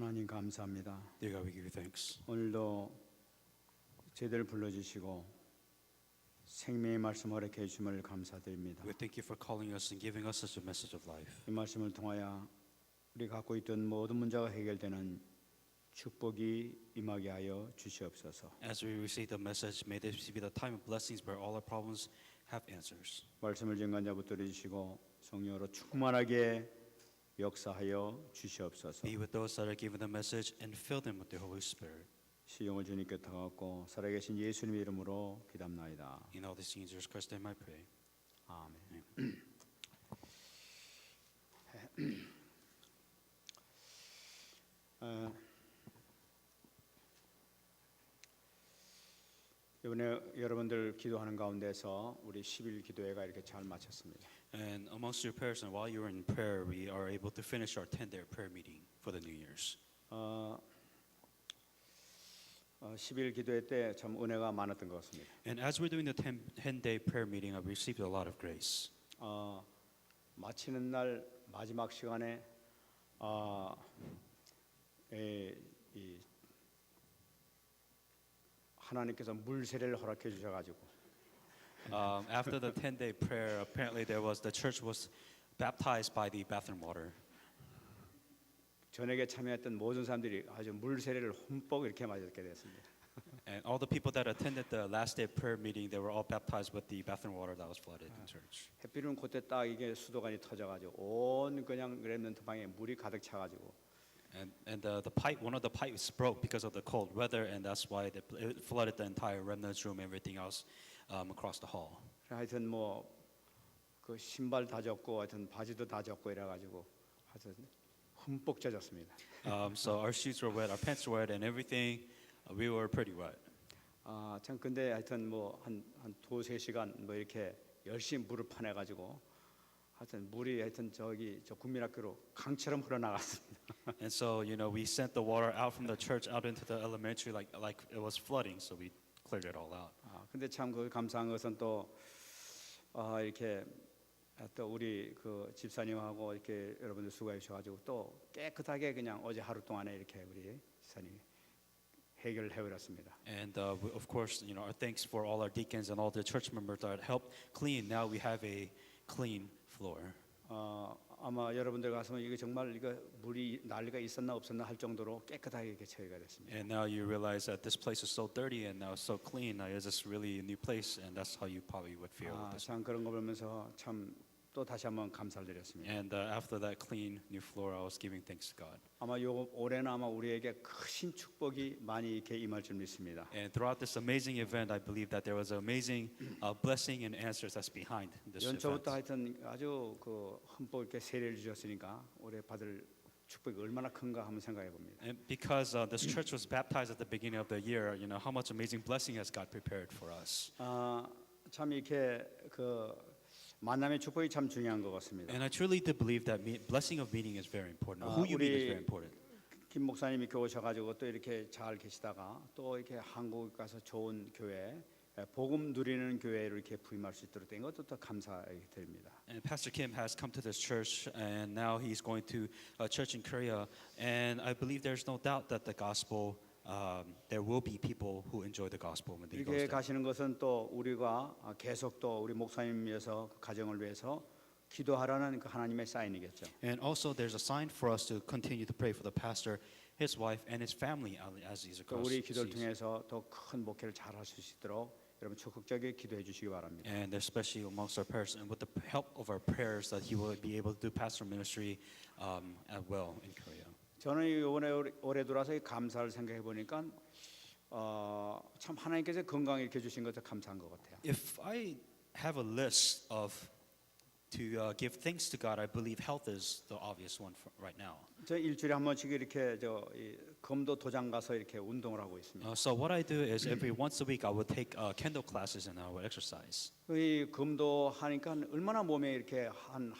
하나님 감사합니다. Dear God, we give you thanks. 오늘도 저희들 불러주시고 생명의 말씀 허락해 주심을 감사드립니다. We thank you for calling us and giving us such a message of life. 이 말씀을 통하여 우리 갖고 있던 모든 문제가 해결되는 축복이 임하게 하여 주시옵소서. As we receive the message, may this be the time of blessings where all our problems have answers. 말씀을 증거자 붙들어 주시고 성령으로 충만하게 역사하여 주시옵소서. Be with those that are given the message and fill them with the Holy Spirit. 시용을 주님께 타갖고 살아계신 예수님 이름으로 기도합나이다. In all these things, Jesus Christ's name I pray. 아멘. 이번에 여러분들 기도하는 가운데서 우리 10일 기도회가 이렇게 잘 마쳤습니다. And amongst your prayers, and while you were in prayer, we are able to finish our 10-day prayer meeting for the New Year's. 10일 기도회 때 참 은혜가 많았던 것 같습니다. And as we're doing the 10-day prayer meeting, I've received a lot of grace. 마치는 날 마지막 시간에 하나님께서 물 세례를 허락해 주셔가지고 After the 10-day prayer, apparently the church was baptized by the bathroom water. 저녁에 참여했던 모든 사람들이 아주 물 세례를 흠뻑 이렇게 맞게 됐습니다. And all the people that attended the last day prayer meeting, they were all baptized with the bathroom water that was flooded in church. 해필은 그때 딱 이게 수도관이 터져가지고 온 그냥 렘넌트 방에 물이 가득 차가지고 And the pipe, one of the pipes broke because of the cold weather, and that's why it flooded the entire remnants room, everything else across the hall. 하여튼 뭐 그 신발 다 젖고 하여튼 바지도 다 젖고 이래가지고 하여튼 흠뻑 젖었습니다. So our shoes were wet, our pants were wet, and everything. We were pretty wet. 참 근데 하여튼 뭐 한 두세 시간 뭐 이렇게 열심히 물을 파내가지고 하여튼 물이 하여튼 저 국민학교로 강처럼 흘러나갔습니다. And so we sent the water out from the church out into the elementary like it was flooding. So we cleared it all out. 근데 참 그 감사한 것은 또 이렇게 또 우리 그 집사님하고 이렇게 여러분들 수고해 주셔가지고 또 깨끗하게 그냥 어제 하루 동안에 이렇게 우리 집사님이 해결을 해버렸습니다. And of course, our thanks for all our deacons and all the church members that helped clean. Now we have a clean floor. 아마 여러분들 가서면 이게 정말 이거 물이 난리가 있었나 없었나 할 정도로 깨끗하게 이렇게 처리가 됐습니다. And now you realize that this place is so dirty and now so clean. Now is this really a new place? And that's how you probably would feel. 참 그런 거 보면서 참 또 다시 한번 감사를 드렸습니다. And after that clean new floor, I was giving thanks to God. 아마 올해는 아마 우리에게 크신 축복이 많이 이렇게 임할 줄 믿습니다. And throughout this amazing event, I believe that there was an amazing blessing and answers that's behind this event. 연초부터 하여튼 아주 그 흠뻑 이렇게 세례를 주셨으니까 올해 받을 축복이 얼마나 큰가 한번 생각해 봅니다. And because this church was baptized at the beginning of the year, how much amazing blessing has God prepared for us. 참 이렇게 그 만남의 축복이 참 중요한 것 같습니다. And I truly do believe that blessing of meeting is very important. Who you meet is very important. 김 목사님이 이렇게 오셔가지고 또 이렇게 잘 계시다가 또 이렇게 한국 가서 좋은 교회, 복음 누리는 교회로 이렇게 부임할 수 있도록 된 것도 더 감사하게 됩니다. And Pastor Kim has come to this church, and now he's going to a church in Korea. And I believe there's no doubt that the gospel. There will be people who enjoy the gospel when they go 이렇게 there. 가시는 것은 또 우리가 계속 또 우리 목사님 위해서 그 가정을 위해서 기도하라는 그 하나님의 사인이겠죠. And also, there's a sign for us to continue to pray for the pastor, his wife, and his family as he's across 우리 기도를 seas. 통해서 더 큰 목회를 잘 하실 수 있도록 여러분 적극적으게 기도해 주시기 바랍니다. And especially amongst our prayers, and with the help of our prayers, that he will be able to do pastoral ministry as well in Korea. 저는 이번에 올해 들어와서 감사를 생각해 보니까 참 하나님께서 건강 이렇게 주신 것도 감사한 것 같아요. If I have a list to give thanks to God, I believe health is the obvious one right now. 저 일주일에 한 번씩 이렇게 검도 도장 가서 이렇게 운동을 하고 있습니다. So what I do is every once a week I would take kendo classes and I would exercise. 이 검도 하니까 얼마나 몸에 이렇게 한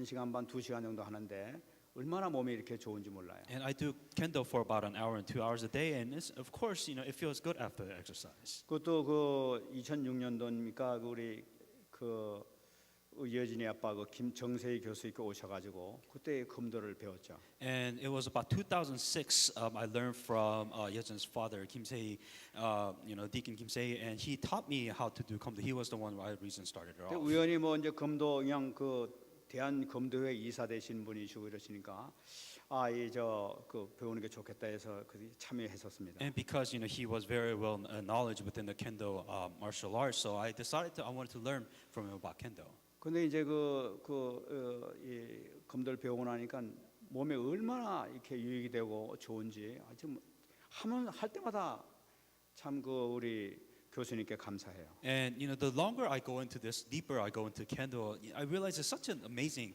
시간 반, 2시간 정도 하는데 얼마나 몸에 이렇게 좋은지 몰라요. And I do kendo for about an hour and 2 hours a day, and of course, it feels good after the exercise. 그것도 그 2006년도입니까? 우리 그 여진이 아빠 그 김정세희 교수님께 오셔가지고 그때 검도를 배웠죠. And it was about 2006. I learned from Yejun's father, Kim Se, Deacon Kim Se, and he taught me how to do Komdo. He was the one who I reason started it 근데 off. 우연히 뭐 이제 검도 그냥 그 대한 검도회 이사 되신 분이시고 이러시니까 그 배우는 게 좋겠다 해서 그 참여했었습니다. And because he was very well knowledge within the Kendo martial arts, so I decided I wanted to learn from him about Kendo. 근데 이제 이 검도를 배우고 나니까 몸에 얼마나 이렇게 유익이 되고 좋은지 아주 할 때마다 참 그 우리 교수님께 감사해요. And the longer I go into this, deeper I go into Kendo, I realize it's such an amazing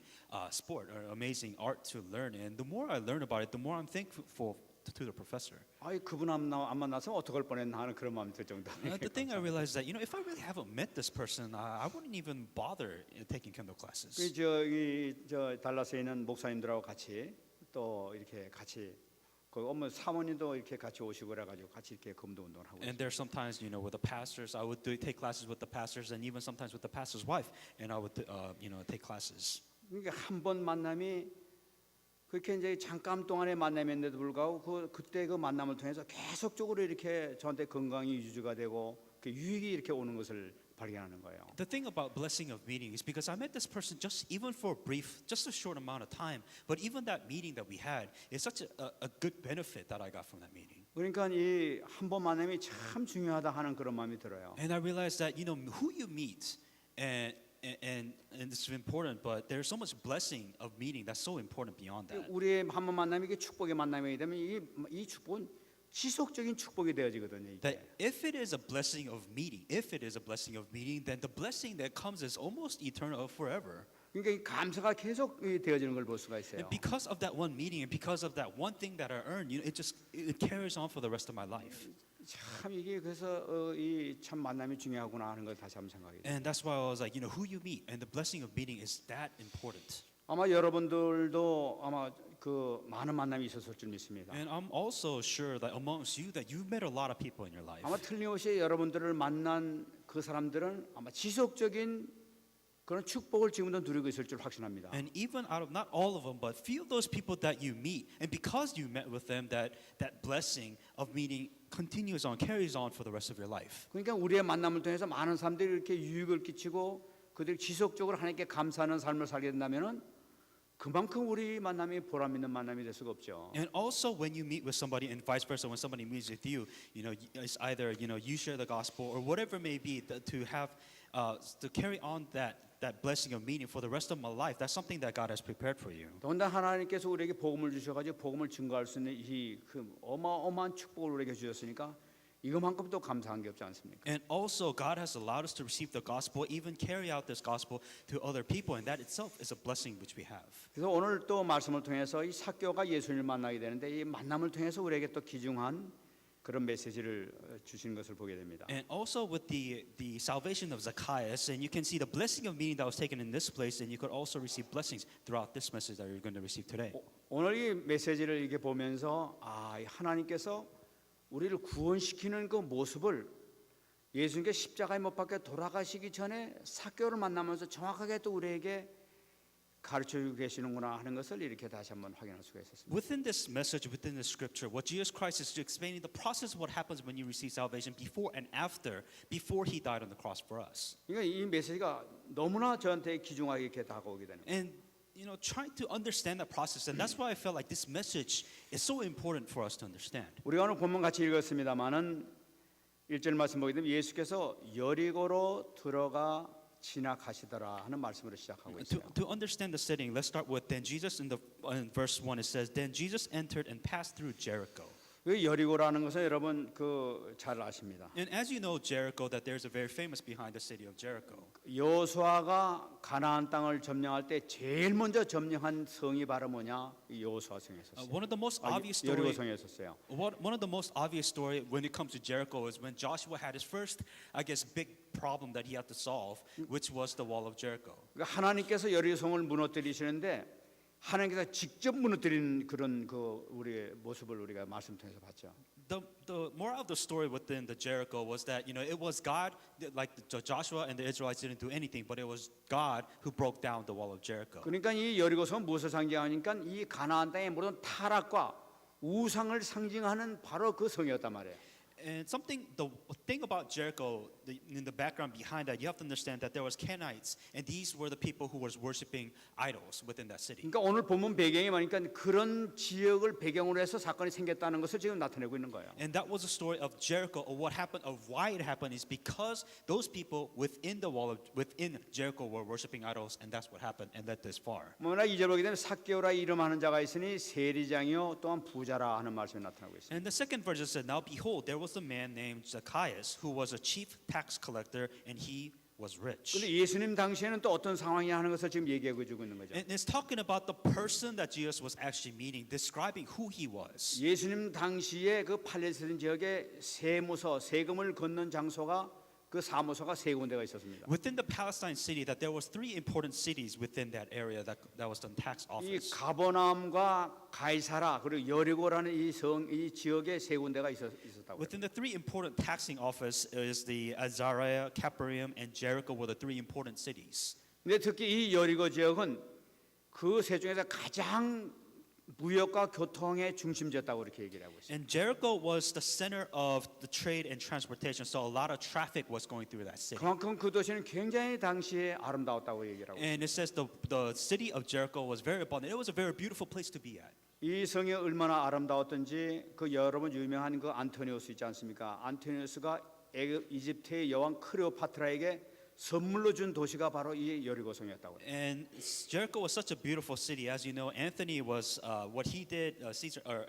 sport or amazing art to learn. And the more I learn about it, the more I'm thankful to the professor. 그분 안 만났으면 어떡할 뻔했나 하는 그런 마음이 들 정도. The thing I realized that if I really haven't met this person, I wouldn't even bother taking Kendo classes. 저 달라스에 있는 목사님들하고 같이 또 이렇게 같이 그 어머 사모님도 이렇게 같이 오시고 그래가지고 같이 이렇게 검도 운동을 하고. And there's sometimes with the pastors, I would take classes with the pastors, and even sometimes with the pastor's wife, and I would take classes. 그러니까 한 번 만남이 그렇게 이제 잠깐 동안의 만남인데도 불구하고 그때 그 만남을 통해서 계속적으로 이렇게 저한테 건강이 유지가 되고 그 유익이 이렇게 오는 것을 발견하는 거예요. The thing about blessing of meeting is because I met this person just even for a brief, just a short amount of time, but even that meeting that we had is such a good benefit that I got from that meeting. 그러니까 이 한 번 만남이 참 중요하다 하는 그런 마음이 들어요. And I realized that who you meet and it's important, but there's so much blessing of meeting that's so important beyond that. 우리의 한 번 만남이 이게 축복의 만남이 되면 이 축복은 지속적인 축복이 되어지거든요. That 이게. if it is a blessing of meeting, then the blessing that comes is almost eternal forever. 그러니까 이 감사가 계속 되어지는 걸 볼 수가 있어요. And because of that one meeting and because of that one thing that I earned, it carries on for the rest of my life. 참 이게 그래서 이 참 만남이 중요하구나 하는 걸 다시 한번 생각이 돼요. And that's why I was like, who you meet and the blessing of meeting is that important. 아마 여러분들도 아마 그 많은 만남이 있었을 줄 믿습니다. And I'm also sure that amongst you that you've met a lot of people in your life. 아마 틀림없이 여러분들을 만난 그 사람들은 아마 지속적인 그런 축복을 지금도 누리고 있을 줄 확신합니다. And even out of not all of them, but few of those people that you meet, and because you met with them, that blessing of meeting continues on, carries on for the rest of your life. 그러니까 우리의 만남을 통해서 많은 사람들이 이렇게 유익을 끼치고 그들이 지속적으로 하나님께 감사하는 삶을 살게 된다면은 그만큼 우리 만남이 보람 있는 만남이 될 수가 없죠. And also when you meet with somebody and vice versa, when somebody meets with you, it's either you share the gospel or whatever it may be to have to carry on that blessing of meeting for the rest of my life. That's something that God has prepared for you. 더군다나 하나님께서 우리에게 복음을 주셔가지고 복음을 증거할 수 있는 그 어마어마한 축복을 우리에게 주셨으니까 이것만큼 또 감사한 게 없지 않습니까? And also God has allowed us to receive the gospel, even carry out this gospel to other people, and that itself is a blessing which we have. 그래서 오늘 또 말씀을 통해서 이 삭개오가 예수님을 만나게 되는데 이 만남을 통해서 우리에게 또 귀중한 그런 메시지를 주시는 것을 보게 됩니다. And also with the salvation of Zacchaeus, and you can see the blessing of meeting that was taken in this place, and you could also receive blessings throughout this message that you're going to receive today. 오늘 이 메시지를 이렇게 보면서 하나님께서 우리를 구원시키는 그 모습을 예수님께 십자가에 못 박혀 돌아가시기 전에 삭개오를 만나면서 정확하게 또 우리에게 가르쳐주고 계시는구나 하는 것을 이렇게 다시 한번 확인할 수가 있었습니다. Within this message, within the scripture, what Jesus Christ is explaining the process of what happens when you receive salvation before and after, before He died on the cross for us. 그러니까 이 메시지가 너무나 저한테 귀중하게 이렇게 다가오게 되는 거예요. And trying to understand that process, and that's why I felt like this message is so important for us to understand. 우리가 오늘 본문 같이 읽었습니다만은 1절 말씀 보게 되면 예수께서 여리고로 들어가 지나가시더라 하는 말씀으로 시작하고 있어요. To understand the setting, let's start with then Jesus in verse 1 it says then Jesus entered and passed through Jericho. 그 여리고라는 것은 여러분 잘 아십니다. And as you know Jericho, that there's a very famous behind the city of Jericho. 여호수아가 가나안 땅을 점령할 때 제일 먼저 점령한 성이 바로 뭐냐? 여호수아 성이었어요. One of the most obvious story. 여리고 성이었어요. One of the most obvious story when it comes to Jericho is when Joshua had his first, I guess, big problem that he had to solve, which was the wall of Jericho. 그러니까 하나님께서 여리고 성을 무너뜨리시는데 하나님께서 직접 무너뜨린 그런 그 우리의 모습을 우리가 말씀 통해서 봤죠. the moral of the story within the Jericho was that it was God, like Joshua and the Israelites didn't do anything, but it was God who broke down the wall of Jericho. 그러니까 이 여리고성은 무엇을 상징하니까 이 가나안 땅의 모든 타락과 우상을 상징하는 바로 그 성이었단 말이에요. And the thing about Jericho, in the background behind that, you have to understand that there was Canaanites, and these were the people who was worshiping idols within that city. 그러니까 오늘 본문 배경이 뭐니까 그런 지역을 배경으로 해서 사건이 생겼다는 것을 지금 나타내고 있는 거예요. And that was the story of Jericho, or what happened, of why it happened, is because those people within the wall, within Jericho, were worshiping idols, and that's what happened, and led this far. 뭐나 이절 보게 되면 삭개오라 이름하는 자가 있으니 세리장이요 또한 부자라 하는 말씀이 나타나고 있습니다. And the second verse said, "Now behold, there was a man named Zacchaeus, who was a chief tax collector, and he was rich." 그런데 예수님 당시에는 또 어떤 상황이냐 하는 것을 지금 얘기하고 주고 있는 거죠. And it's talking about the person that Jesus was actually meeting, describing who he was. 예수님 당시에 그 팔레스틴 지역에 세금을 걷는 장소가 그 사무소가 세 군데가 있었습니다. Within the Palestine city, that there was three important cities within that area that was the tax 이 office. 가버나움과 가이사라 그리고 여리고라는 이 지역에 세 군데가 있었다고. Within the three important taxing office is the Azariah, Capernaum, and Jericho were the three important cities. 근데 특히 이 여리고 지역은 그 세 중에서 가장 무역과 교통의 중심지였다고 이렇게 얘기를 하고 있어요. And Jericho was the center of the trade and transportation, so a lot of traffic was going through that city. 그만큼 그 도시는 굉장히 당시에 아름다웠다고 얘기를 하고 있어요. And it says the city of Jericho was very abundant. It was a very beautiful place to be at. 이 성이 얼마나 아름다웠던지 그 여러분 유명한 그 안토니우스 있지 않습니까? 안토니우스가 이집트의 여왕 클레오파트라에게 선물로 준 도시가 바로 이 여리고성이었다고. And Jericho was such a beautiful city. As you know, Anthony was what he did.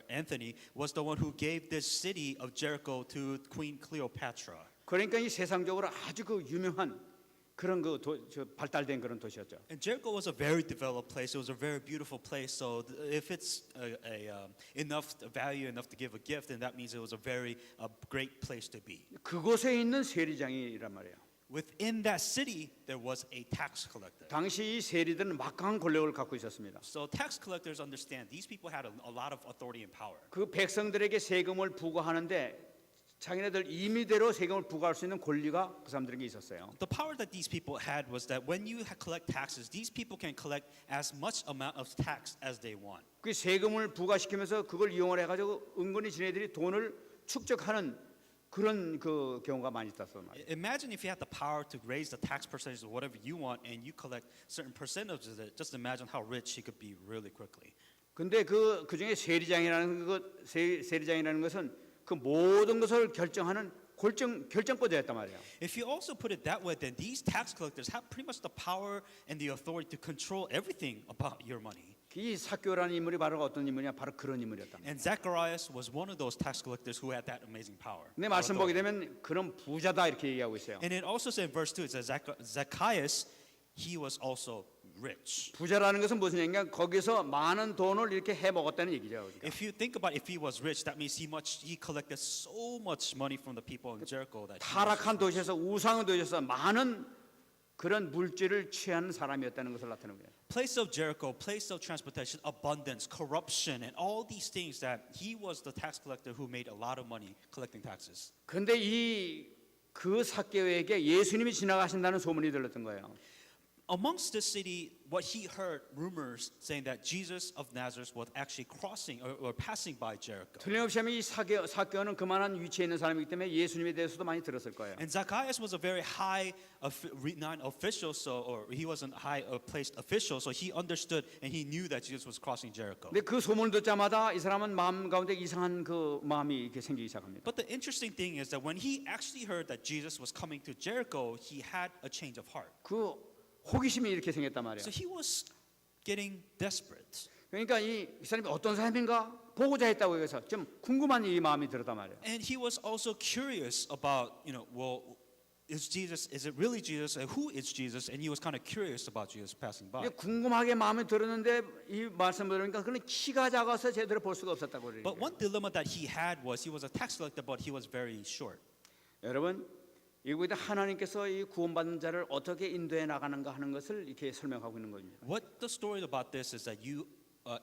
Anthony was the one who gave this city of Jericho to Queen Cleopatra. 그러니까 이 세상적으로 아주 그 유명한 그런 발달된 그런 도시였죠. And Jericho was a very developed place. It was a very beautiful place. So if it's enough value enough to give a gift, then that means it was a very great place to be. 그곳에 있는 세리장이란 말이에요. Within that city, there was a tax collector. 당시 이 세리들은 막강한 권력을 갖고 있었습니다. So tax collectors understand these people had a lot of authority and power. 그 백성들에게 세금을 부과하는데 자기네들 임의대로 세금을 부과할 수 있는 권리가 그 사람들에게 있었어요. The power that these people had was that when you collect taxes, these people can collect as much amount of tax as they want. 그 세금을 부과시키면서 그걸 이용을 해가지고 은근히 지네들이 돈을 축적하는 그런 그 경우가 많이 있었단 말이에요. Imagine if you had the power to raise the tax percentage of whatever you want, and you collect certain percentages of it. Just imagine how rich he could be really quickly. 근데 그 중에 세리장이라는 것은 그 모든 것을 결정하는 결정권자였단 말이에요. If you also put it that way, then these tax collectors have pretty much the power and the authority to control everything about your money. 이 삭개오라는 인물이 바로 어떤 인물이냐? 바로 그런 인물이었단 말이에요. And Zacharias was one of those tax collectors who had that amazing power. 근데 말씀 보게 되면 그런 부자다 이렇게 얘기하고 있어요. And it also says in verse 2, it says Zacchaeus, he was also rich. 부자라는 것은 무슨 얘기냐? 거기서 많은 돈을 이렇게 해 먹었다는 얘기죠. 그러니까. If you think about if he was rich, that means he collected so much money from the people in Jericho that 타락한 도시에서 우상의 도시에서 많은 그런 물질을 취하는 사람이었다는 것을 나타내는 거예요. place of Jericho, place of transportation, abundance, corruption, and all these things that he was the tax collector who made a lot of money collecting taxes. 그런데 그 삭개오에게 예수님이 지나가신다는 소문이 들렸던 거예요. Amongst this city, what he heard rumors saying that Jesus of Nazareth was actually crossing or passing by Jericho. 틀림없이 하면 이 삭개오는 그만한 위치에 있는 사람이기 때문에 예수님에 대해서도 많이 들었을 거예요. And Zacchaeus was a very high renowned official, or he was a high placed official, so he understood and he knew that Jesus was crossing Jericho. 근데 그 소문을 듣자마자 이 사람은 마음 가운데 이상한 그 마음이 이렇게 생기기 시작합니다. But the interesting thing is that when he actually heard that Jesus was coming to Jericho, he had a change of heart. 그 호기심이 이렇게 생겼단 말이에요. So he was getting desperate. 그러니까 이 사람이 어떤 사람인가 보고자 했다고 해서 좀 궁금한 이 마음이 들었단 말이에요. And he was also curious about, well, is it really Jesus? And who is Jesus? And he was kind of curious about Jesus passing by. 궁금하게 마음에 들었는데 이 말씀을 들으니까 그는 키가 작아서 제대로 볼 수가 없었다고 그래요. But one dilemma that he had was he was a tax collector, but he was very short. 여러분 이곳에 하나님께서 이 구원받는 자를 어떻게 인도해 나가는가 하는 것을 이렇게 설명하고 있는 겁니다. What the story about this is that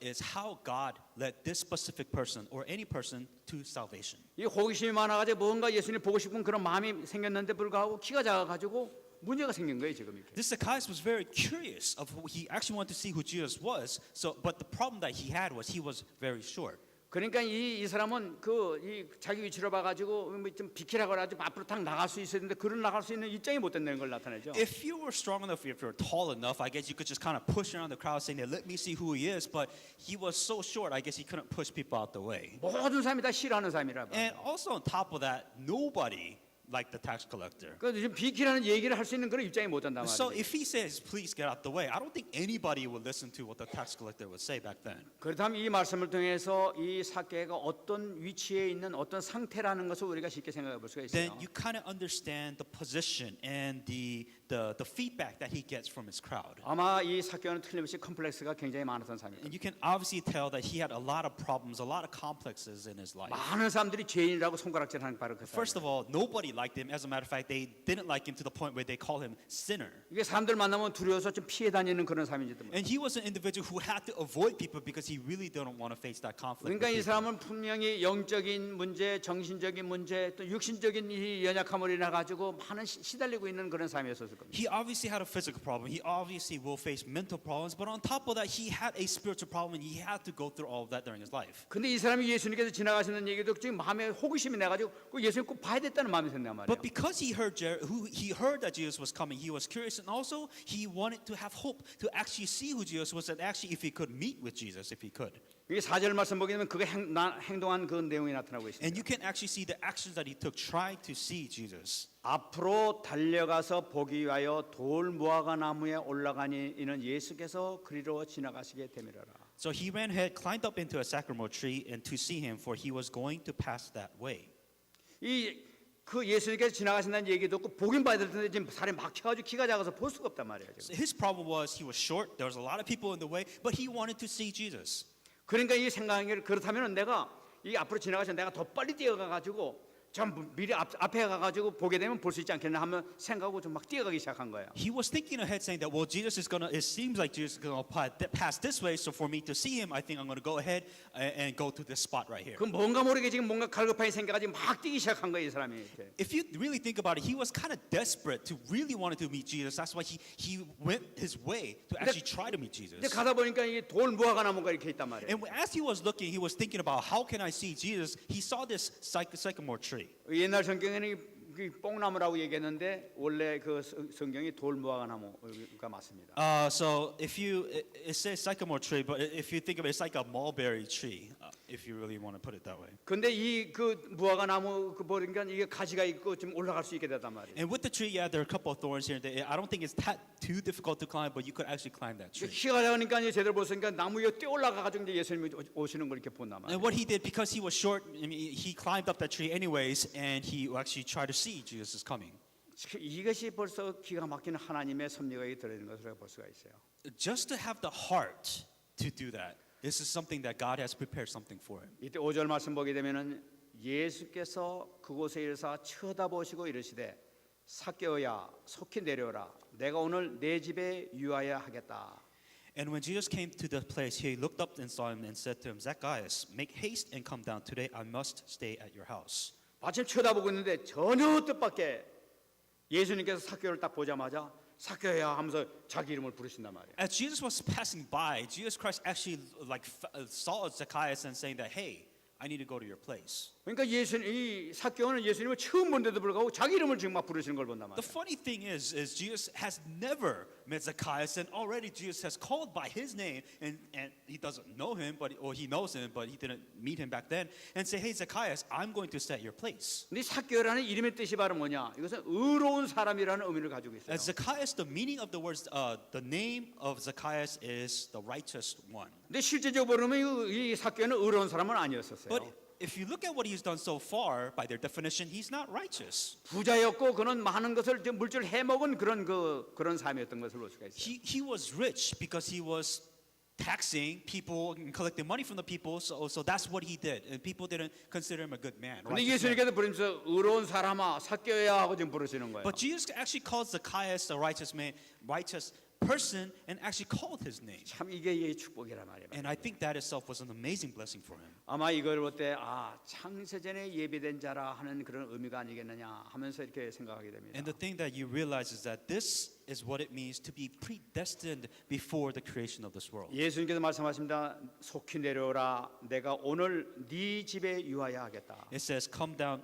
is how God led this specific person or any person to salvation. 이 호기심이 많아가지고 뭔가 예수님 보고 싶은 그런 마음이 생겼는데 불구하고 키가 작아가지고 문제가 생긴 거예요 지금 이렇게. This Zacchaeus was very curious of who he actually wanted to see who Jesus was. So, but the problem that he had was he was very short. 그러니까 이 사람은 이 자기 위치로 봐가지고 뭐좀 비키라고 해가지고 앞으로 탁 나갈 수 있어야 되는데 그런 나갈 수 있는 입장이 못 된다는 걸 나타내죠. If you were strong enough, if you're tall enough, I guess you could just kind of push around the crowd saying that let me see who he is. But he was so short, I guess he couldn't push people out the way. 모든 사람이 다 싫어하는 사람이라 봐. And also on top of that, nobody liked the tax collector. 그래서 지금 비키라는 얘기를 할 수 있는 그런 입장이 못 된단 So 말이에요. if he says, please get out the way, I don't think anybody would listen to what the tax collector would say back then. 그렇다면 이 말씀을 통해서 이 삭개가 어떤 위치에 있는 어떤 상태라는 것을 우리가 쉽게 생각해 볼 수가 Then 있어요. you kind of understand the position and the feedback that he gets from his crowd. 아마 이 삭개는 틀림없이 컴플렉스가 굉장히 많았던 사람입니다. And you can obviously tell that he had a lot of problems, a lot of complexes in his life. 많은 사람들이 죄인이라고 손가락질하는 바로 그 사람. First of all, nobody liked him. As a matter of fact, they didn't like him to the point where they call him sinner. 이게 사람들 만나면 두려워서 좀 피해 다니는 그런 사람인지도 몰라요. And he was an individual who had to avoid people because he really didn't want to face that conflict. 그러니까 with 이 people. 사람은 분명히 영적인 문제, 정신적인 문제, 또 육신적인 이 연약함을 인해 가지고 많은 시달리고 있는 그런 삶이었을 겁니다. He obviously had a physical problem. He obviously will face mental problems. But on top of that, he had a spiritual problem, and he had to go through all of that during his life. 근데 이 사람이 예수님께서 지나가시는 얘기도 지금 마음에 호기심이 나가지고 그 예수님 꼭 봐야 됐다는 마음이 든단 말이에요. But because he heard that Jesus was coming, he was curious, and also he wanted to have hope to actually see who Jesus was, and actually if he could meet with Jesus, if he could. 이게 4절 말씀 보게 되면 그게 행동한 그 내용이 나타나고 And you 있습니다. can actually see the actions that he took trying to see Jesus. 앞으로 달려가서 보기 위하여 돌 무화과 나무에 올라가니 이는 예수께서 그리로 지나가시게 되밀어라. So he ran ahead, climbed up into a sycamore tree, and to see him, for he was going to pass that way. 그 예수님께서 지나가신다는 얘기도 없고 보긴 봐야 될 텐데 지금 살이 막혀가지고 키가 작아서 볼 수가 없단 말이에요. 지금. So his problem was he was short. There was a lot of people in the way, but he wanted to see Jesus. 그러니까 이 생각한 게 그렇다면 내가 이 앞으로 지나가서 내가 더 빨리 뛰어가가지고 좀 미리 앞에 가가지고 보게 되면 볼 수 있지 않겠나 하면 생각하고 좀 막 뛰어가기 시작한 거예요. He was thinking ahead, saying that, well, Jesus is gonna. It seems like Jesus is gonna pass this way. So for me to see him, I think I'm gonna go ahead and go to this spot right here. 그 뭔가 모르게 지금 뭔가 갈급하게 생겨가지고 막 뛰기 시작한 거예요, 이 사람이. 이렇게. If you really think about it, he was kind of desperate to really wanted to meet Jesus. That's why he went his way to actually try to meet Jesus. 근데 가다 보니까 이 돌 무화과 나무가 이렇게 있단 말이에요. And as he was looking, he was thinking about how can I see Jesus. He saw this sycamore tree. 옛날 성경에는 그 뽕나무라고 얘기했는데 원래 그 성경이 돌 무화과 나무가 맞습니다. So if it says sycamore tree, but if you think of it, it's like a mulberry tree. If you really want to put it that way. 근데 이 그 무화과 나무 그 보니까 이게 가지가 있고 좀 올라갈 수 있게 되단 말이에요. And with the tree, yeah, there are a couple of thorns here and there. I don't think it's that too difficult to climb, but you could actually climb that tree. 키가 작으니까 이제 제대로 보니까 나무 위에 뛰어 올라가가지고 이제 예수님이 오시는 걸 이렇게 본단 말이에요. And what he did, because he was short, I mean, he climbed up that tree anyways, and he actually tried to see Jesus is coming. 이것이 벌써 기가 막히는 하나님의 섭리가 들어있는 것으로 볼 수가 있어요. Just to have the heart to do that, this is something that God has prepared something for him. 이때 5절 말씀 보게 되면은 예수께서 그곳에 이르사 쳐다보시고 이르시되 삭개오야 속히 내려오라 내가 오늘 내 집에 유하여 하겠다. And when Jesus came to the place, he looked up and saw him and said to him, Zacchaeus, make haste and come down. Today I must stay at your house. 마침 쳐다보고 있는데 전혀 뜻밖의 예수님께서 삭개오를 딱 보자마자 삭개오야 하면서 자기 이름을 부르신단 말이에요. As Jesus was passing by, Jesus Christ actually saw Zacchaeus and saying that, hey, I need to go to your place. 그러니까 이 삭개오는 예수님을 처음 본데도 불구하고 자기 이름을 지금 막 부르시는 걸 본단 The 말이에요. funny thing is Jesus has never met Zacchaeus, and already Jesus has called by his name, and he doesn't know him, or he knows him, but he didn't meet him back then, and say, hey, Zacchaeus, I'm going to stay at your place. 근데 삭개오라는 이름의 뜻이 바로 뭐냐? 이것은 의로운 사람이라는 의미를 가지고 있어요. As Zacchaeus, the meaning of the words, the name of Zacchaeus is the righteous one. 근데 실제적으로 보면 이 삭개오는 의로운 사람은 아니었었어요. But if you look at what he's done so far, by their definition, he's not righteous. 부자였고 그는 많은 것을 물질 해먹은 그런 삶이었던 것을 볼 수가 있어요. He was rich because he was taxing people and collecting money from the people, so that's what he did. And people didn't consider him a good man. 근데 righteous man. 예수님께서 부르면서 의로운 사람아 삭개오야 하고 지금 부르시는 거예요. But Jesus actually calls Zacchaeus a righteous man, righteous person and actually called his name. 참 이게 이 축복이란 말이에요. And I think that itself was an amazing blessing for him. 아마 이걸 볼 때 창세전에 예비된 자라 하는 그런 의미가 아니겠느냐 하면서 이렇게 생각하게 됩니다. And the thing that you realize is that this is what it means to be predestined before the creation of this world. 예수님께서 말씀하십니다. 속히 내려오라. 내가 오늘 네 집에 유하여 하겠다. It says, "Come down,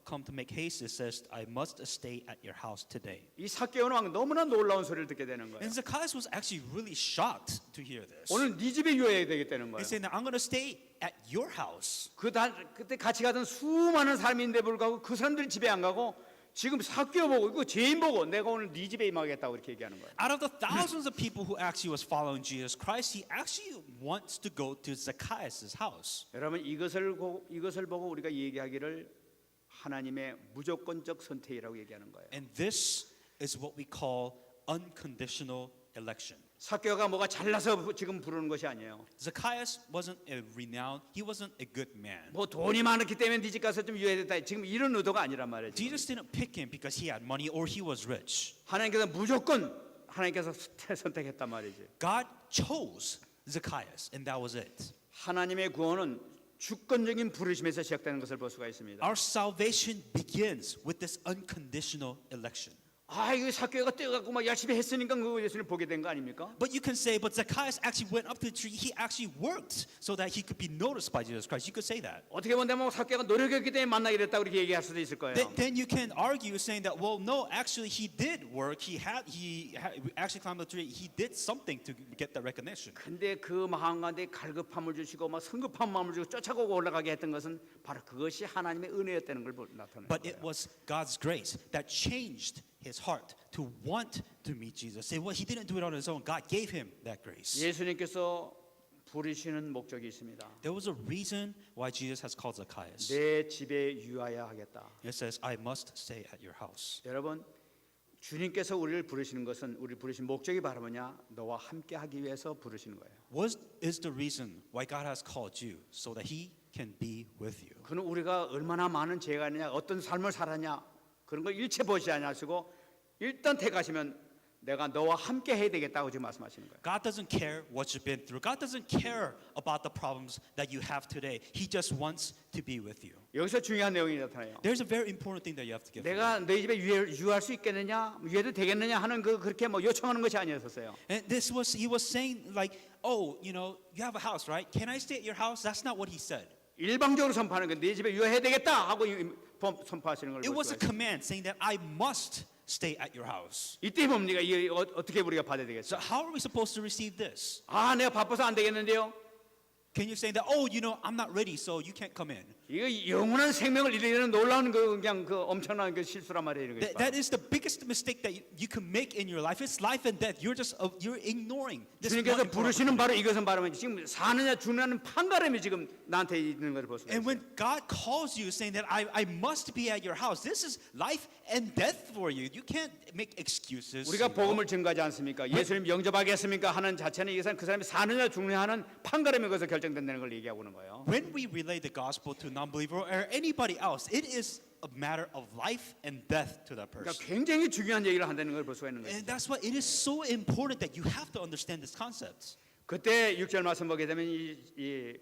come to make haste." It says, "I must stay at your house today." 이 삭개오는 왕 너무나 놀라운 소리를 듣게 되는 거예요. And Zacchaeus was actually really shocked to hear this. 오늘 네 집에 유하여야 되겠다는 거예요. He's saying that I'm going to stay at your house. 그때 같이 가던 수많은 사람인데 불구하고 그 사람들 집에 안 가고 지금 삭개오 보고 이거 죄인 보고 내가 오늘 네 집에 임하겠다고 이렇게 얘기하는 거예요. Out of the thousands of people who actually was following Jesus Christ, he actually wants to go to Zacchaeus' house. 여러분 이것을 보고 우리가 얘기하기를 하나님의 무조건적 선택이라고 얘기하는 거예요. And this is what we call unconditional election. 삭개오가 뭐가 잘나서 지금 부르는 것이 아니에요. Zacchaeus wasn't a renowned, he wasn't a good man. 뭐 돈이 많았기 때문에 네 집 가서 좀 유해됐다. 지금 이런 의도가 아니란 말이에요. 지금. Jesus didn't pick him because he had money or he was rich. 하나님께서 무조건 하나님께서 선택했단 말이지. God chose Zacchaeus, and that was it. 하나님의 구원은 주권적인 부르심에서 시작되는 것을 볼 수가 있습니다. Our salvation begins with this unconditional election. 이거 삭개오가 뛰어갖고 막 열심히 했으니까 그 예수님 보게 된 거 아닙니까? But you can say, but Zacchaeus actually went up to the tree. He actually worked so that he could be noticed by Jesus Christ. You could say that. 어떻게 보면 뭐 삭개오가 노력했기 때문에 만나게 됐다고 그렇게 얘기할 수도 있을 거예요. Then you can argue saying that, well, no, actually he did work. He actually climbed the tree. He did something to get that recognition. 근데 그 마음 가운데 갈급함을 주시고 막 성급한 마음을 주고 쫓아가고 올라가게 했던 것은 바로 그것이 하나님의 은혜였다는 걸 나타내는 But it 거예요. was God's grace that changed his heart to want to meet Jesus. Say, well, he didn't do it on his own. God gave him that grace. 예수님께서 부르시는 목적이 있습니다. There was a reason why Jesus has called Zacchaeus. 내 집에 유하여 하겠다. It says, I must stay at your house. 여러분 주님께서 우리를 부르시는 것은 우리 부르신 목적이 바로 뭐냐? 너와 함께 하기 위해서 부르시는 거예요. What is the reason why God has called you? So that he can be with you. 그는 우리가 얼마나 많은 죄가 있느냐, 어떤 삶을 살았냐 그런 걸 일체 보지 않으시고 일단 택하시면 내가 너와 함께 해야 되겠다고 지금 말씀하시는 거예요. God doesn't care what you've been through. God doesn't care about the problems that you have today. He just wants to be with you. 여기서 중요한 내용이 나타나요. There's a very important thing that you have to get. 내가 너희 집에 유할 수 있겠느냐, 유해도 되겠느냐 하는 그렇게 뭐 요청하는 것이 아니었어요. And he was saying like, oh, you know, you have a house, right? Can I stay at your house? That's not what he said. 일방적으로 선포하는 거, 네 집에 유해야 되겠다 하고 선포하시는 걸 It 볼 was 수가 a 있어요. command saying that I must stay at your house. 이때 뭡니까? 이게 어떻게 우리가 받아야 So 되겠어? how are we supposed to receive this? 내가 바빠서 안 되겠는데요. Can you say that, oh, you know, I'm not ready, so you can't come in? 이거 영원한 생명을 잃는 놀라운 그냥 엄청난 실수란 말이에요. 이거. That is the biggest mistake that you can make in your life. It's life and death. You're ignoring this. one 주님께서 important 부르시는 바로 이것은 바로 지금 사느냐 죽느냐는 판가름이 지금 나한테 있는 걸 볼 수가 And 있어요. when God calls you saying that I must be at your house, this is life and death for you. You can't make excuses. 우리가 복음을 증거하지 않습니까? 예수님 영접하겠습니까? 하는 자체는 이것은 그 사람이 사느냐 죽느냐 하는 판가름이 거기서 결정된다는 걸 얘기하고 있는 거예요. When we relay the gospel to a non-believer or anybody else, it is a matter of life and death to that 그러니까 person. 굉장히 중요한 얘기를 한다는 걸 볼 수가 있는 거예요. And that's why it is so important that you have to understand this concept. 그때 6절 말씀 보게 되면 이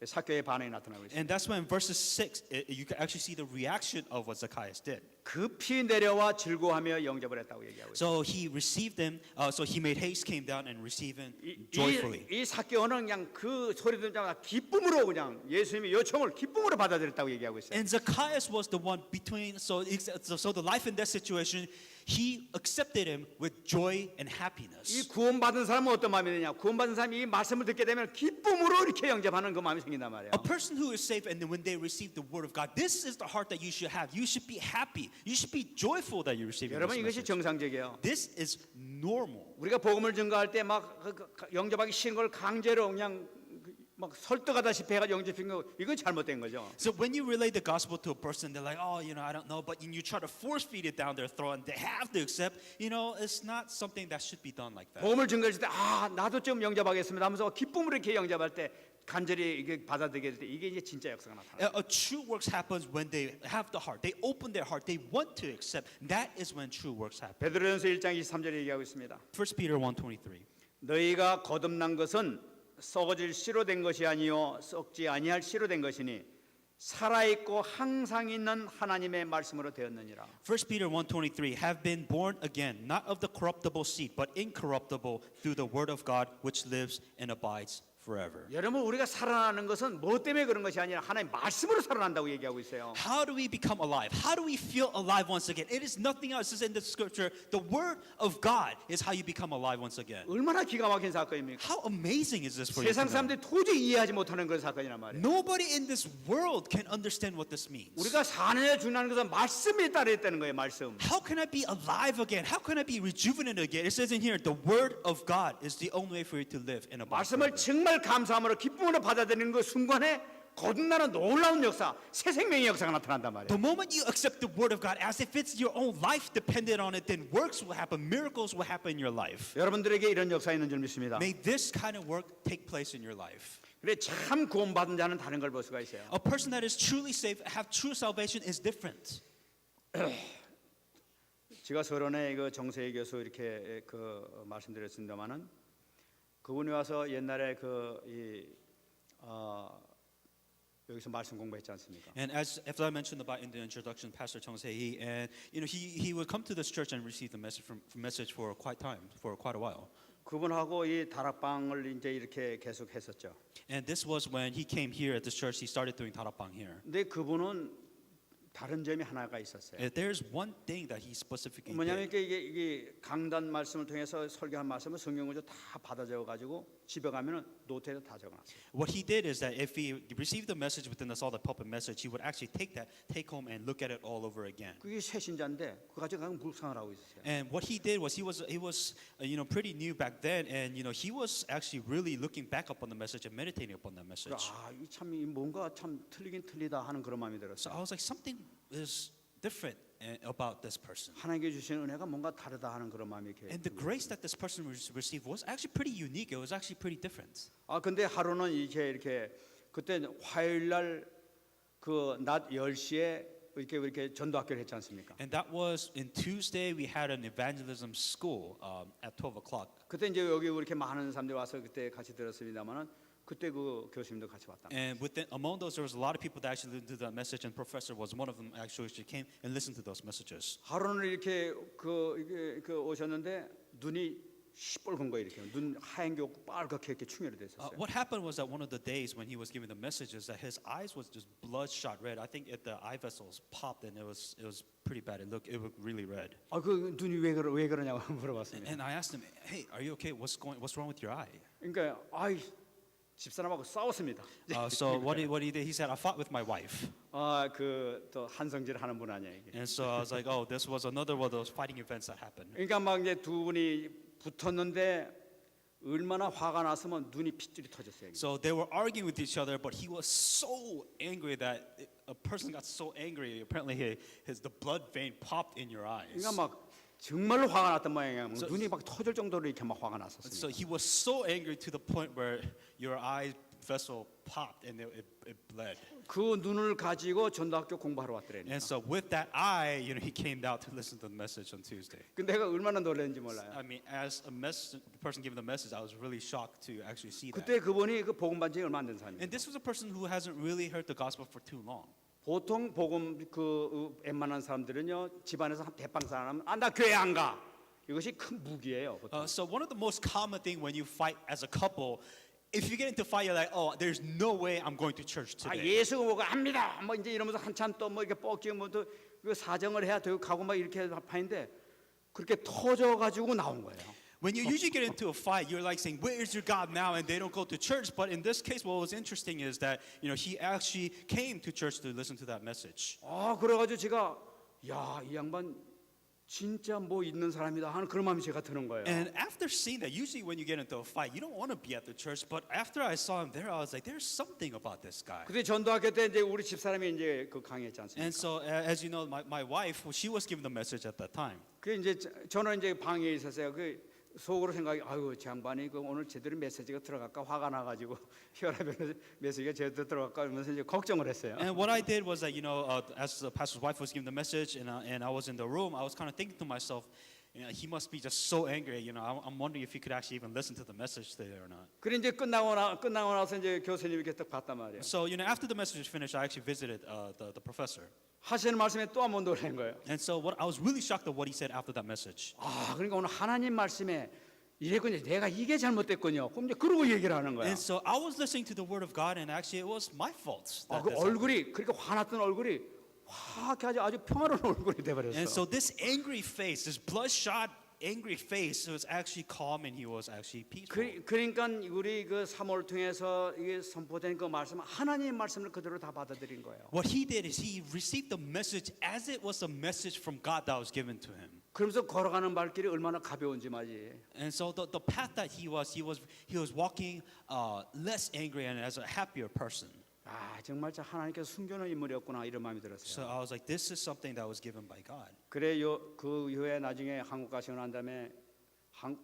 삭개오의 반응이 나타나고 있어요. And that's why in verses 6, you can actually see the reaction of what Zacchaeus did. 급히 내려와 즐거워하며 영접을 했다고 얘기하고 있어요. So he received them, so he made haste, came down and received him joyfully. 이 삭개오는 그냥 그 소리 듣자마자 기쁨으로 그냥 예수님의 요청을 기쁨으로 받아들였다고 얘기하고 있어요. And Zacchaeus was the one between, so the life in that situation, he accepted him with joy and 이 happiness. 구원받은 사람은 어떤 마음이 되냐? 구원받은 사람이 이 말씀을 듣게 되면 기쁨으로 이렇게 영접하는 그 마음이 생긴단 말이에요. A person who is saved and then when they receive the word of God, this is the heart that you should have. You should be happy. You should be joyful that you receive 여러분 this 이것이 message. 정상적이에요. This is normal. 우리가 복음을 증거할 때 막 영접하기 싫은 걸 강제로 그냥 막 설득하다시피 해가 영접한 거 이건 잘못된 거죠. So when you relay the gospel to a person, they're like, oh, you know, I don't know, but you try to force feed it down their throat and they have to accept, you know, it's not something that should be done like that. 복음을 증거할 때 나도 좀 영접하겠습니다 하면서 기쁨으로 이렇게 영접할 때 간절히 이게 받아들이게 될 때 이게 이제 진짜 역사가 나타나요. A true works happens when they have the heart. They open their heart. They want to accept. That is when true works happen. 베드로전서 1장 23절에 얘기하고 있습니다. 1 Peter 1:23. 너희가 거듭난 것은 썩어질 씨로 된 것이 아니요 썩지 아니할 씨로 된 것이니 살아있고 항상 있는 하나님의 말씀으로 되었느니라. 1 Peter 1:23 have been born again, not of the corruptible seed, but incorruptible through the word of God which lives and abides forever. 여러분 우리가 살아나는 것은 뭐 때문에 그런 것이 아니라 하나님 말씀으로 살아난다고 얘기하고 있어요. How do we become alive? How do we feel alive once again? It is nothing else. It's in the scripture. The word of God is how you become alive once again. 얼마나 기가 막힌 사건입니까? How amazing is this for you? 세상 to know? 사람들이 도저히 이해하지 못하는 그런 사건이란 말이에요. Nobody in this world can understand what this means. 우리가 사느냐 죽느냐는 것은 말씀에 따라 있다는 거예요. 말씀. How can I be alive again? How can I be rejuvenated again? It says in here, the word of God is the only way for you to live and abide. 말씀을 forever. 정말 감사함으로 기쁨으로 받아들이는 그 순간에 거듭나는 놀라운 역사, 새 생명의 역사가 나타난단 말이에요. The moment you accept the word of God as if it's your own life dependent on it, then works will happen, miracles will happen in your life. 여러분들에게 이런 역사 있는 줄 믿습니다. May this kind of work take place in your life. 그래 참 구원받은 자는 다른 걸 볼 수가 있어요. A person that is truly saved, have true salvation is different. 제가 서론에 그 정세희 교수 이렇게 그 말씀드렸습니다만은 그분이 와서 옛날에 여기서 말씀 공부했지 않습니까? And as I mentioned about in the introduction, Pastor Chung Se-hee, and he would come to this church and receive the message for quite a while. 그분하고 이 다락방을 이제 이렇게 계속 했었죠. And this was when he came here at this church. He started doing 다락방 here. 근데 그분은 다른 점이 하나가 있었어요. And there's one thing that he specifically 뭐냐면 did. 이게 강단 말씀을 통해서 설교한 말씀을 성경으로 다 받아 적어 가지고 집에 가면은 노트에다 다 적어놨어요. What he did is that if he received the message within the Salt of Pulpit message, he would actually take home and look at it all over again. 그게 새신자인데 그거 가지고 그냥 묵상을 하고 있었어요. And what he did was he was pretty new back then, and he was actually really looking back upon the message and meditating upon that message. 참 뭔가 참 틀리긴 틀리다 하는 그런 마음이 So 들었어요. I was like, something is different about this person. 하나님께 주신 은혜가 뭔가 다르다 하는 그런 마음이 이렇게. And the grace that this person received was actually pretty unique. It was actually pretty different. 근데 하루는 이렇게 그때 화요일 날그낮 10시에 이렇게 전도학교를 했지 않습니까? And that was in Tuesday. We had an evangelism school at 12 o'clock. 그때 이제 여기 이렇게 많은 사람들이 와서 그때 같이 들었습니다만은 그때 그 교수님도 같이 왔다. And among those, there was a lot of people that actually listened to that message, and Professor was one of them. Actually, she came and listened to those messages. 하루는 이렇게 오셨는데 눈이 시뻘건 거예요. 이렇게 눈 하얀 게 없고 빨갛게 이렇게 충혈이 됐었어요. What happened was that one of the days when he was giving the messages, that his eyes was just bloodshot red. I think the eye vessels popped, and it was pretty bad. It looked really red. 그 눈이 왜 그러냐고 물어봤습니다. And I asked him, "Hey, are you okay? What's wrong with your eye?" 그러니까 집사람하고 싸웠습니다. So what he did, he said, "I fought with my wife." 또 한성질 하는 분 아니야 이게. And so I was like, "Oh, this was another one of those fighting events that happened." 그러니까 막 이제 두 분이 붙었는데 얼마나 화가 났으면 눈이 핏줄이 터졌어요. So they were arguing with each other, but he was so angry that a person got so angry. Apparently, the blood vein popped in your eyes. 그러니까 막 정말로 화가 났던 모양이야. 눈이 막 터질 정도로 이렇게 막 화가 So 났었어요. he was so angry to the point where your eye vessel popped and it bled. 그 눈을 가지고 전도학교 공부하러 왔더래요. And so with that eye, he came down to listen to the message on Tuesday. 근데 내가 얼마나 놀랐는지 몰라요. I mean, as a person giving the message, I was really shocked to actually see that. 그때 그분이 그 복음 반지 얼마 안 된 사람이에요. And this was a person who hasn't really heard the gospel for too long. 보통 복음 웬만한 사람들은요 집안에서 대빵 싸우면 나 교회 안 가. 이것이 큰 무기예요. 보통. So one of the most common thing when you fight as a couple, if you get into a fight, you're like, "Oh, there's no way I'm going to church today." 예수 뭐가 합니다. 뭐 이제 이러면서 한참 또 뭐 이렇게 뻑지고 뭐또 사정을 해야 되고 가고 막 이렇게 파인데 그렇게 터져 가지고 나온 거예요. When you usually get into a fight, you're like saying, "Where is your God now?" And they don't go to church. But in this case, what was interesting is that he actually came to church to listen to that message. 그래가지고 제가 이 양반 진짜 뭐 있는 사람이다 하는 그런 마음이 제가 드는 거예요. And after seeing that, usually when you get into a fight, you don't want to be at the church. But after I saw him there, I was like, "There's something about this guy." 그때 전도학교 때 이제 우리 집사람이 이제 그 강의했지 않습니까? And so, as you know, my wife, she was giving the message at that time. 그 이제 저는 이제 방에 있었어요. 속으로 생각이 아유 저 양반이 그 오늘 제대로 메시지가 들어갈까 화가 나가지고 혈압에 메시지가 제대로 들어갈까 하면서 이제 걱정을 했어요. And what I did was that, as the pastor's wife was giving the message and I was in the room, I was kind of thinking to myself, he must be just so angry. I'm wondering if he could actually even listen to the message today or not. 그래 이제 끝나고 나서 이제 교수님이 이렇게 딱 봤단 말이에요. So, after the message was finished, I actually visited the professor. 하시는 말씀에 또 한 번 놀란 거예요. And so I was really shocked at what he said after that message. 아 그러니까 오늘 하나님 말씀에 이랬군요. 내가 이게 잘못됐군요. 그럼 이제 그러고 얘기를 하는 거야. And so I was listening to the word of God, and actually it was my fault. 아, 그 얼굴이 그렇게 화났던 얼굴이 화하게 아주 평화로운 얼굴이 돼버렸어. And so this angry face, this bloodshot angry face, was actually calm and he was actually peaceful. 그러니까 우리 그 사모를 통해서 이게 선포된 그 말씀은 하나님의 말씀을 그대로 다 받아들인 거예요. What he did is he received the message as it was a message from God that was given to him. 그러면서 걸어가는 발길이 얼마나 가벼운지 말이에요. And so the path that he was walking less angry and as a happier person. 아 정말 저 하나님께서 숨겨놓은 인물이었구나 이런 마음이 So 들었어요. I was like, this is something that was given by God. 그래 그 이후에 나중에 한국 가시고 난 다음에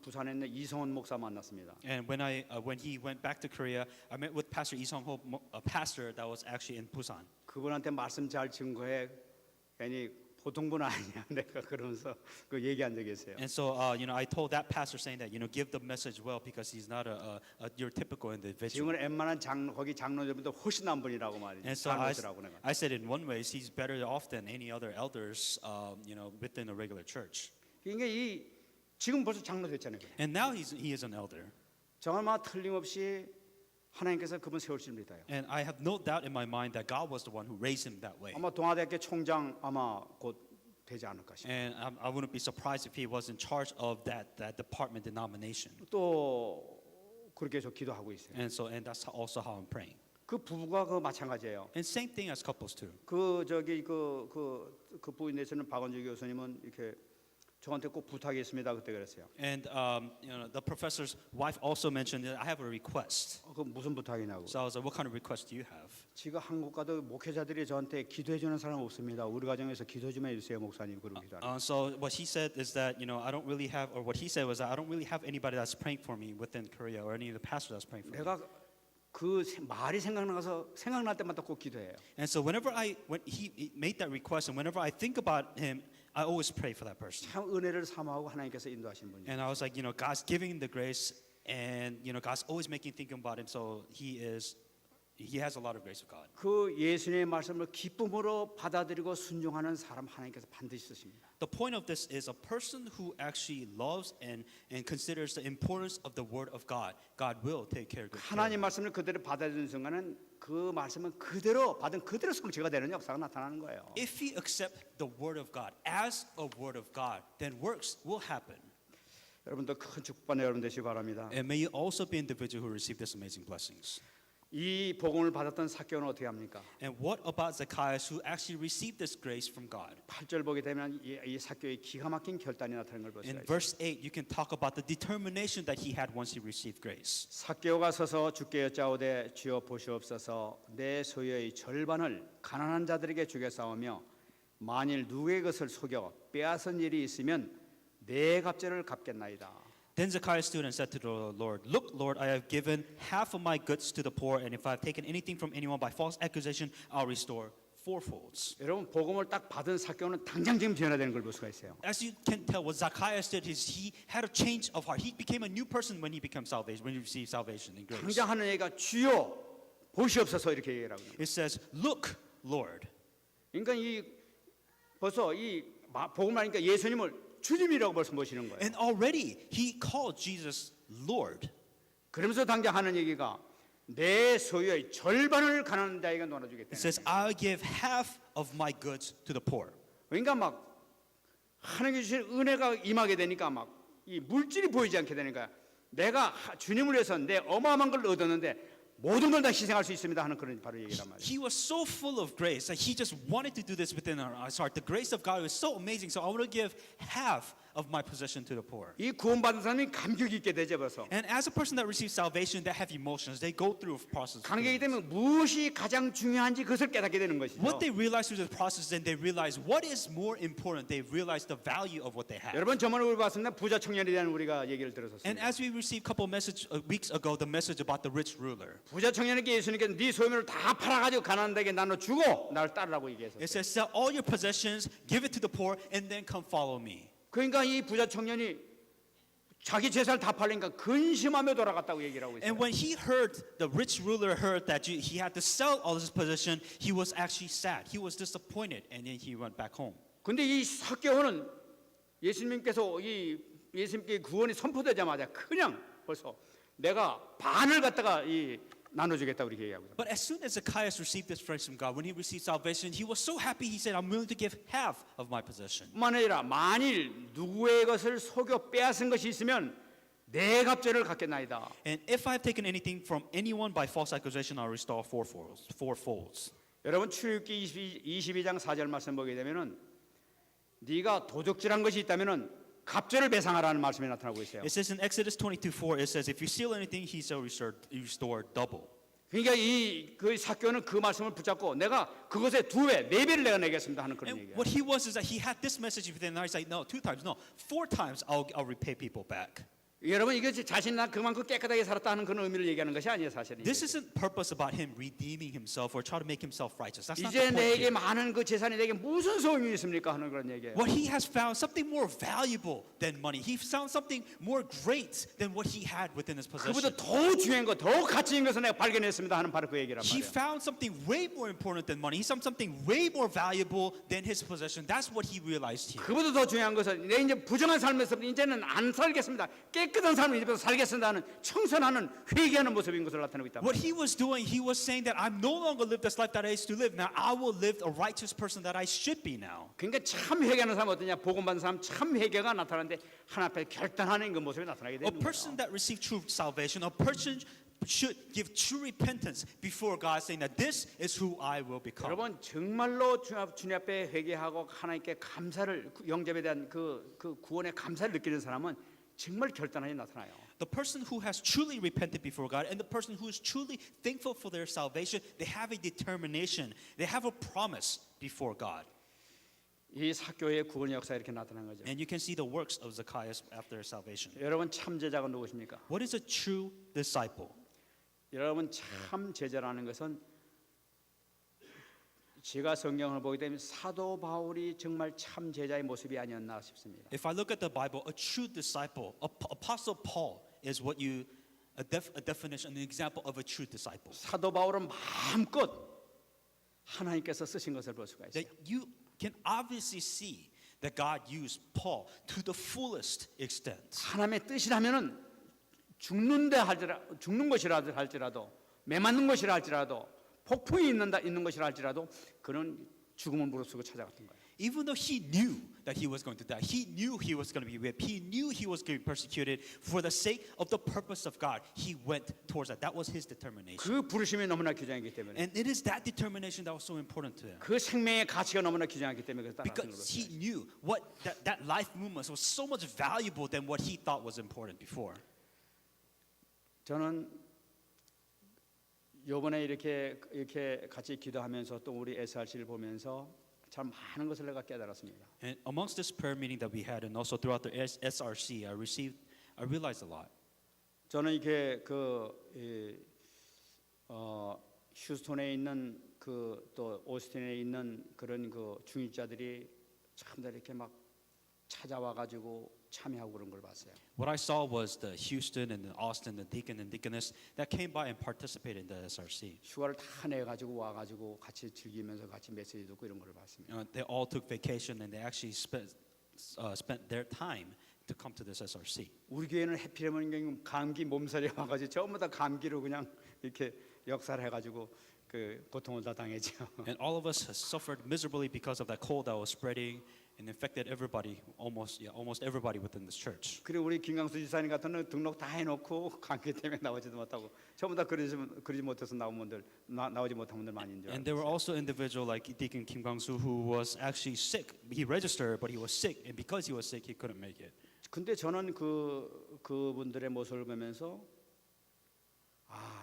부산에 있는 이성원 목사 만났습니다. And when he went back to Korea, I met with Pastor Lee Sung-ho, a pastor that was actually in Busan. 그분한테 말씀 잘 증거해 괜히 보통 분 아니야 내가 그러면서 그 얘기한 적이 있어요. And so, I told that pastor saying that, give the message well because he's not your typical individual. 지금은 웬만한 거기 장로들보다 훨씬 난 분이라고 말이죠. And so 장로들하고 내가. I said in one way, he's better off than any other elders, within a regular church. 그러니까 지금 벌써 장로 됐잖아요. And now he is an elder. 정말 틀림없이 하나님께서 그분 세우실 믿어요. And I have no doubt in my mind that God was the one who raised him that way. 아마 동아대학교 총장 아마 곧 되지 않을까 싶어요. And I wouldn't be surprised if he was in charge of that department denomination. 또 그렇게 저 기도하고 있어요. And that's also how I'm praying. 그 부부가 그 마찬가지예요. And same thing as couples too. 그 저기 그 부인 되시는 박원주 교수님은 이렇게 저한테 꼭 부탁이 있습니다. 그때 그랬어요. And the professor's wife also mentioned that I have a request. 그 무슨 부탁이냐고. So I was like, what kind of request do you have? 지금 한국 가도 목회자들이 저한테 기도해 주는 사람 없습니다. 우리 가정에서 기도 좀 해주세요, 목사님. 그러고 기도하는. So what he said is that I don't really have, or what he said was that I don't really have anybody that's praying for me within Korea or any of the pastors that's praying for me. 내가 그 말이 생각날 때마다 꼭 기도해요. And so when he made that request, and whenever I think about him, I always pray for that person. 참 은혜를 사모하고 하나님께서 인도하신 분이에요. And I was like, God's giving the grace, and God's always making thinking about him. So he has a lot of grace of God. 그 예수님의 말씀을 기쁨으로 받아들이고 순종하는 사람 하나님께서 반드시 쓰십니다. The point of this is a person who actually loves and considers the importance of the word of God. God will take care of good care. 하나님 말씀을 그대로 받아들이는 순간은 그 말씀은 그대로 받은 그대로 성취가 되는 역사가 나타나는 거예요. If we accept the word of God as a word of God, then works will happen. 여러분도 큰 축복받는 여러분 되시기 바랍니다. And may you also be an individual who receive these amazing blessings. 이 복음을 받았던 삭개오는 어떻게 합니까? And what about Zacchaeus who actually received this grace from God? 8절 보게 되면 이 삭개오의 기가 막힌 결단이 나타나는 걸 볼 수가 In 있어요. verse 8, you can talk about the determination that he had once he received grace. 삭개오가 서서 주께 여짜오되 주여 보시옵소서 내 소유의 절반을 가난한 자들에게 주겠사오며 만일 누구의 것을 속여 빼앗은 일이 있으면 내 갑절을 갚겠나이다. Then Zacchaeus stood and said to the Lord, Look, Lord, I have given half of my goods to the poor, and if I have taken anything from anyone by false accusation, I'll restore fourfolds. 여러분 복음을 딱 받은 삭개오는 당장 지금 변화되는 걸 볼 수가 있어요. As you can tell, what Zacchaeus did is he had a change of heart. He became a new person when he became salvation, when he received salvation and grace. 당장 하는 얘기가 주여 보시옵소서 이렇게 얘기하고. It says, Look, Lord. 그러니까 벌써 복음을 하니까 예수님을 주님이라고 벌써 모시는 거예요. And already he called Jesus Lord. 그러면서 당장 하는 얘기가 내 소유의 절반을 가난한 자에게 나눠주겠다. It says, I'll give half of my goods to the poor. 그러니까 막 하나님께 주신 은혜가 임하게 되니까 막 이 물질이 보이지 않게 되니까 내가 주님을 위해서 내 어마어마한 걸 얻었는데 모든 걸 다 희생할 수 있습니다 하는 그런 바로 얘기란 말이에요. He was so full of grace that he just wanted to do this within his heart. The grace of God was so amazing. So I want to give half of my possession to the poor. 이 구원받은 사람이 감격이 있게 되죠 벌써. And as a person that receives salvation, that have emotions, they go through a process. of 감격이 feelings. 되면 무엇이 가장 중요한지 그것을 깨닫게 되는 것이죠. What they realize through the process, then they realize what is more important. They realize the value of what they have. 여러분 저번에 우리 봤습니다. 부자 청년에 대한 우리가 얘기를 And 들었었습니다. as we received a couple of weeks ago, the message about the rich ruler. 부자 청년에게 예수님께서 네 소유물을 다 팔아가지고 가난한데게 나눠 주고 나를 따르라고 얘기했어요. It says, sell all your possessions, give it to the poor, and then come follow me. 그러니까 이 부자 청년이 자기 재산을 다 팔리니까 근심하며 돌아갔다고 얘기를 하고 있어요. And when he heard, the rich ruler heard that he had to sell all his possession, he was actually sad. He was disappointed, and then he went back home. 근데 이 삭개오는 예수님께서 이 예수님께 구원이 선포되자마자 그냥 벌써 내가 반을 갖다가 이 나눠주겠다 그렇게 얘기하고 있어요. But as soon as Zacchaeus received this grace from God, when he received salvation, he was so happy. He said, "I'm willing to give half of my possession." 뿐만 아니라 만일 누구의 것을 속여 빼앗은 것이 있으면 내 갑절을 갖겠나이다. And if I have taken anything from anyone by false accusation, I'll restore fourfolds. 여러분 출애굽기 22장 4절 말씀 보게 되면은 네가 도적질한 것이 있다면은 갑절을 배상하라는 말씀이 나타나고 있어요. It says in Exodus 22:4, it says, "If you steal anything, he shall restore double." 그러니까 이 삭개오는 그 말씀을 붙잡고 내가 그것의 2배, 4배를 내가 내겠습니다 하는 그런 And 얘기예요. what he was is that he had this message within. Now he's like, "No, 2 times, no, 4 times. I'll repay people back." 여러분 이것이 자신이 그만큼 깨끗하게 살았다 하는 그런 의미를 얘기하는 것이 아니에요 사실은. This isn't purpose about him redeeming himself or trying to make himself righteous. That's not 이제 the point 내게 here. 많은 그 재산이 내게 무슨 소용이 있습니까 하는 그런 얘기예요. What he has found something more valuable than money. He found something more great than what he had within his 그보다 possession. 더 중요한 것, 더 가치 있는 것을 내가 발견했습니다 하는 바로 그 얘기란 He 말이에요. found something way more important than money. He found something way more valuable than his possession. That's what he realized here. 그보다 더 중요한 것은 내 이제 부정한 삶에서 이제는 안 살겠습니다. 깨끗한 삶을 입에서 살겠습니다 하는 청선하는 회개하는 모습인 것을 나타내고 있다. What he was doing, he was saying that I'm no longer live this life that I used to live. Now I will live a righteous person that I should be now. 그러니까 참 회개하는 사람 어떠냐? 복음 받는 사람 참 회개가 나타나는데 하나 앞에 결단하는 그 모습이 나타나게 A 되는 person 거예요. that received true salvation, a person should give true repentance before God, saying that this is who I will become. 여러분 정말로 주님 앞에 회개하고 하나님께 감사를 영접에 대한 그 구원의 감사를 느끼는 사람은 정말 결단하게 나타나요. The person who has truly repented before God and the person who is truly thankful for their salvation, they have a determination, they have a promise before God. 이 삭개오의 구원 역사 이렇게 나타난 거죠. And you can see the works of Zacchaeus after salvation. 여러분 참 제자가 누구십니까? What is a true disciple? 여러분 참 제자라는 것은 제가 성경을 보게 되면 사도 바울이 정말 참 제자의 모습이 아니었나 싶습니다. If I look at the Bible, a true disciple, Apostle Paul is what you a definition, an example of a true disciple. 사도 바울은 마음껏 하나님께서 쓰신 것을 볼 수가 있어요. That you can obviously see that God used Paul to the fullest extent. 하나님의 뜻이라면은 죽는 것이라 할지라도 매 맞는 것이라 할지라도 폭풍이 있는 것이라 할지라도 그는 죽음을 무릅쓰고 찾아갔던 거예요. Even though he knew that he was going to die, he knew he was going to be whipped, he knew he was going to be persecuted for the sake of the purpose of God, he went towards that. That was his determination. 그 부르심이 너무나 귀중하기 때문에 And it is that determination that was so important to him. 그 생명의 가치가 너무나 귀중하기 때문에 그래서 따라하는 Because he 거예요. knew what that life movement was so much valuable than what he thought was important before. 저는 이번에 이렇게 같이 기도하면서 또 우리 SRC를 보면서 참 많은 것을 내가 깨달았습니다. And amongst this prayer meeting that we had, and also throughout the SRC, I realized a lot. 저는 이렇게 휴스턴에 있는 또 오스틴에 있는 그런 중직자들이 참 다 이렇게 막 찾아와 가지고 참여하고 그런 걸 봤어요. What I saw was the Houston and the Austin, the deacon and deaconess that came by and participated in the SRC. 휴가를 다 내 가지고 와 가지고 같이 즐기면서 같이 메시지 듣고 이런 걸 봤습니다. They all took vacation and they actually spent their time to come to this SRC. 우리 교회는 해피레몬 감기 몸살이 와 가지고 전부 다 감기로 그냥 이렇게 역사를 해 가지고 그 고통을 다 당했죠. And all of us has suffered miserably because of that cold that was spreading and infected everybody, almost everybody within this church. 그리고 우리 김강수 지사님 같은 경우는 등록 다 해놓고 감기 때문에 나오지도 못하고 전부 다 그러지 못해서 나오지 못한 분들 많이 있죠. And there were also individual like Deacon Kim Gang-soo who was actually sick. He registered, but he was sick, and because he was sick, he couldn't make it. 근데 저는 그분들의 모습을 보면서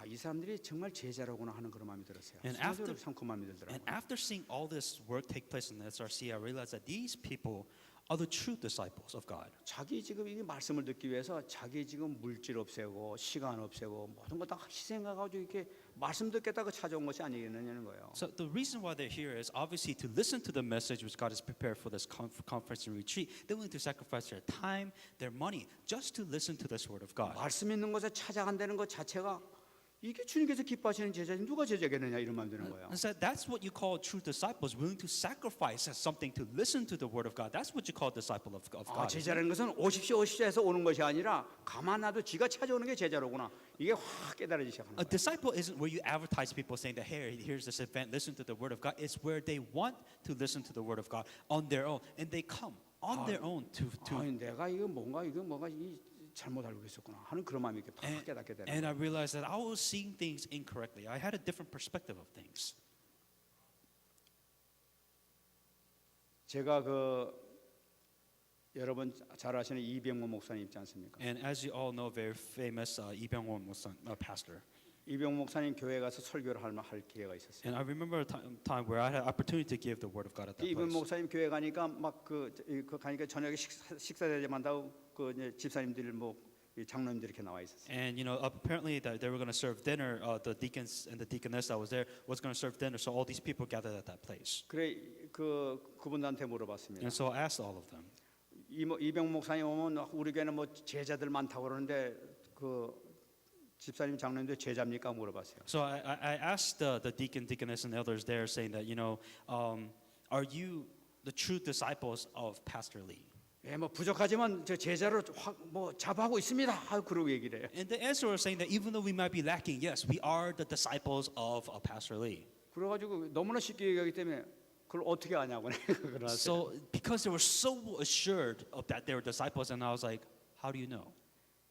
이 사람들이 정말 제자로구나 하는 그런 마음이 들었어요. And 참 그 마음이 들더라고요. And after seeing all this work take place in the SRC, I realized that these people are the true disciples of God. 자기 지금 이 말씀을 듣기 위해서 자기 지금 물질 없애고 시간 없애고 모든 거 다 희생해가지고 이렇게 말씀 듣겠다고 찾아온 것이 아니겠느냐는 거예요. So the reason why they're here is obviously to listen to the message which God has prepared for this conference and retreat. They're willing to sacrifice their time, their money, just to listen to this word of God. 말씀 있는 곳에 찾아간다는 것 자체가 이게 주님께서 기뻐하시는 제자님 누가 제자겠느냐 이런 마음 드는 거예요. And so that's what you call true disciples, willing to sacrifice as something to listen to the word of God. That's what you call disciple of God. 제자라는 것은 오십시오 해서 오는 것이 아니라 가만 놔도 지가 찾아오는 게 제자로구나. 이게 확 깨달아지기 시작하는 A 거예요. disciple isn't where you advertise people saying that hey, here's this event, listen to the word of God. It's where they want to listen to the word of God on their own, and they come on their own to. 내가 이거 뭔가 이 잘못 알고 있었구나 하는 그런 마음이 이렇게 팍 깨닫게 되는 And 거예요. I realized that I was seeing things incorrectly. I had a different perspective of things. 제가 여러분 잘 아시는 이병모 목사님 있지 않습니까? And as you all know, very famous Lee Byung-won pastor. 이병모 목사님 교회 가서 설교를 할 기회가 있었어요. And I remember a time where I had an opportunity to give the word of God at that 이병모 place. 목사님 교회 가니까 막 가니까 저녁에 식사 대접한다고 집사님들 장로님들 이렇게 나와 있었어요. And apparently that they were going to serve dinner. The deacons and the deaconess that was there was going to serve dinner. So all these people gathered at that place. 그래 그분들한테 물어봤습니다. And so I asked all of them. 이병모 목사님 오면 우리 교회는 제자들 많다고 그러는데 집사님 장로님들 제자입니까 물어봤어요. So I asked the deacon, deaconess, and elders there, saying that are you the true disciples of Pastor Lee? 예, 부족하지만 저 제자로 자부하고 있습니다. 그러고 얘기를 해요. And the answer was saying that even though we might be lacking, yes, we are the disciples of Pastor Lee. 그래가지고 너무나 쉽게 얘기하기 때문에 그걸 어떻게 아냐고 그러세요. So because they were so assured of that they were disciples, and I was like, how do you know?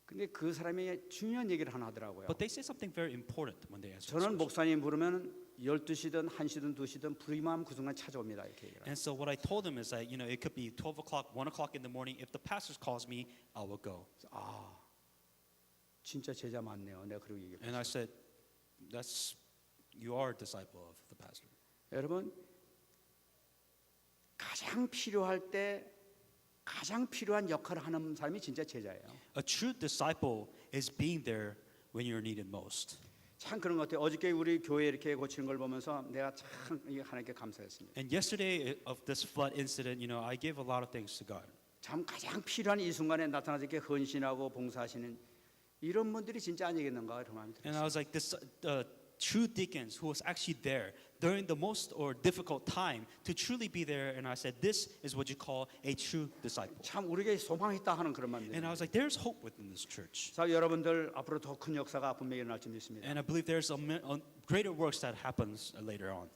근데 그 사람이 중요한 얘기를 하나 하더라고요. But they say something very important when they answer. 저는 목사님 부르면 12시든 1시든 2시든 부르기만 그 순간 찾아옵니다. 이렇게 얘기를. And so what I told them is that it could be 12 o'clock, 1 o'clock in the morning. If the pastor calls me, I will go. 진짜 제자 맞네요. 내가 그러고 얘기했어요. And I said, you are a disciple of the pastor. 여러분 가장 필요할 때 가장 필요한 역할을 하는 사람이 진짜 제자예요. A true disciple is being there when you're needed most. 참 그런 것 같아요. 어저께 우리 교회 이렇게 고치는 걸 보면서 내가 참 하나님께 감사했습니다. And yesterday of this flood incident, I gave a lot of thanks to God. 참 가장 필요한 이 순간에 나타나서 이렇게 헌신하고 봉사하시는 이런 분들이 진짜 아니겠는가 그런 마음이 And I 들었어요. was like, this true deacons who was actually there during the most or difficult time to truly be there. And I said, this is what you call a true disciple. 참 우리에게 소망이 있다 하는 그런 마음이 And I 들어요. was like, there's hope within this church. 자, 여러분들 앞으로 더 큰 역사가 분명히 일어날 줄 믿습니다. And I believe there's greater works that happens later on.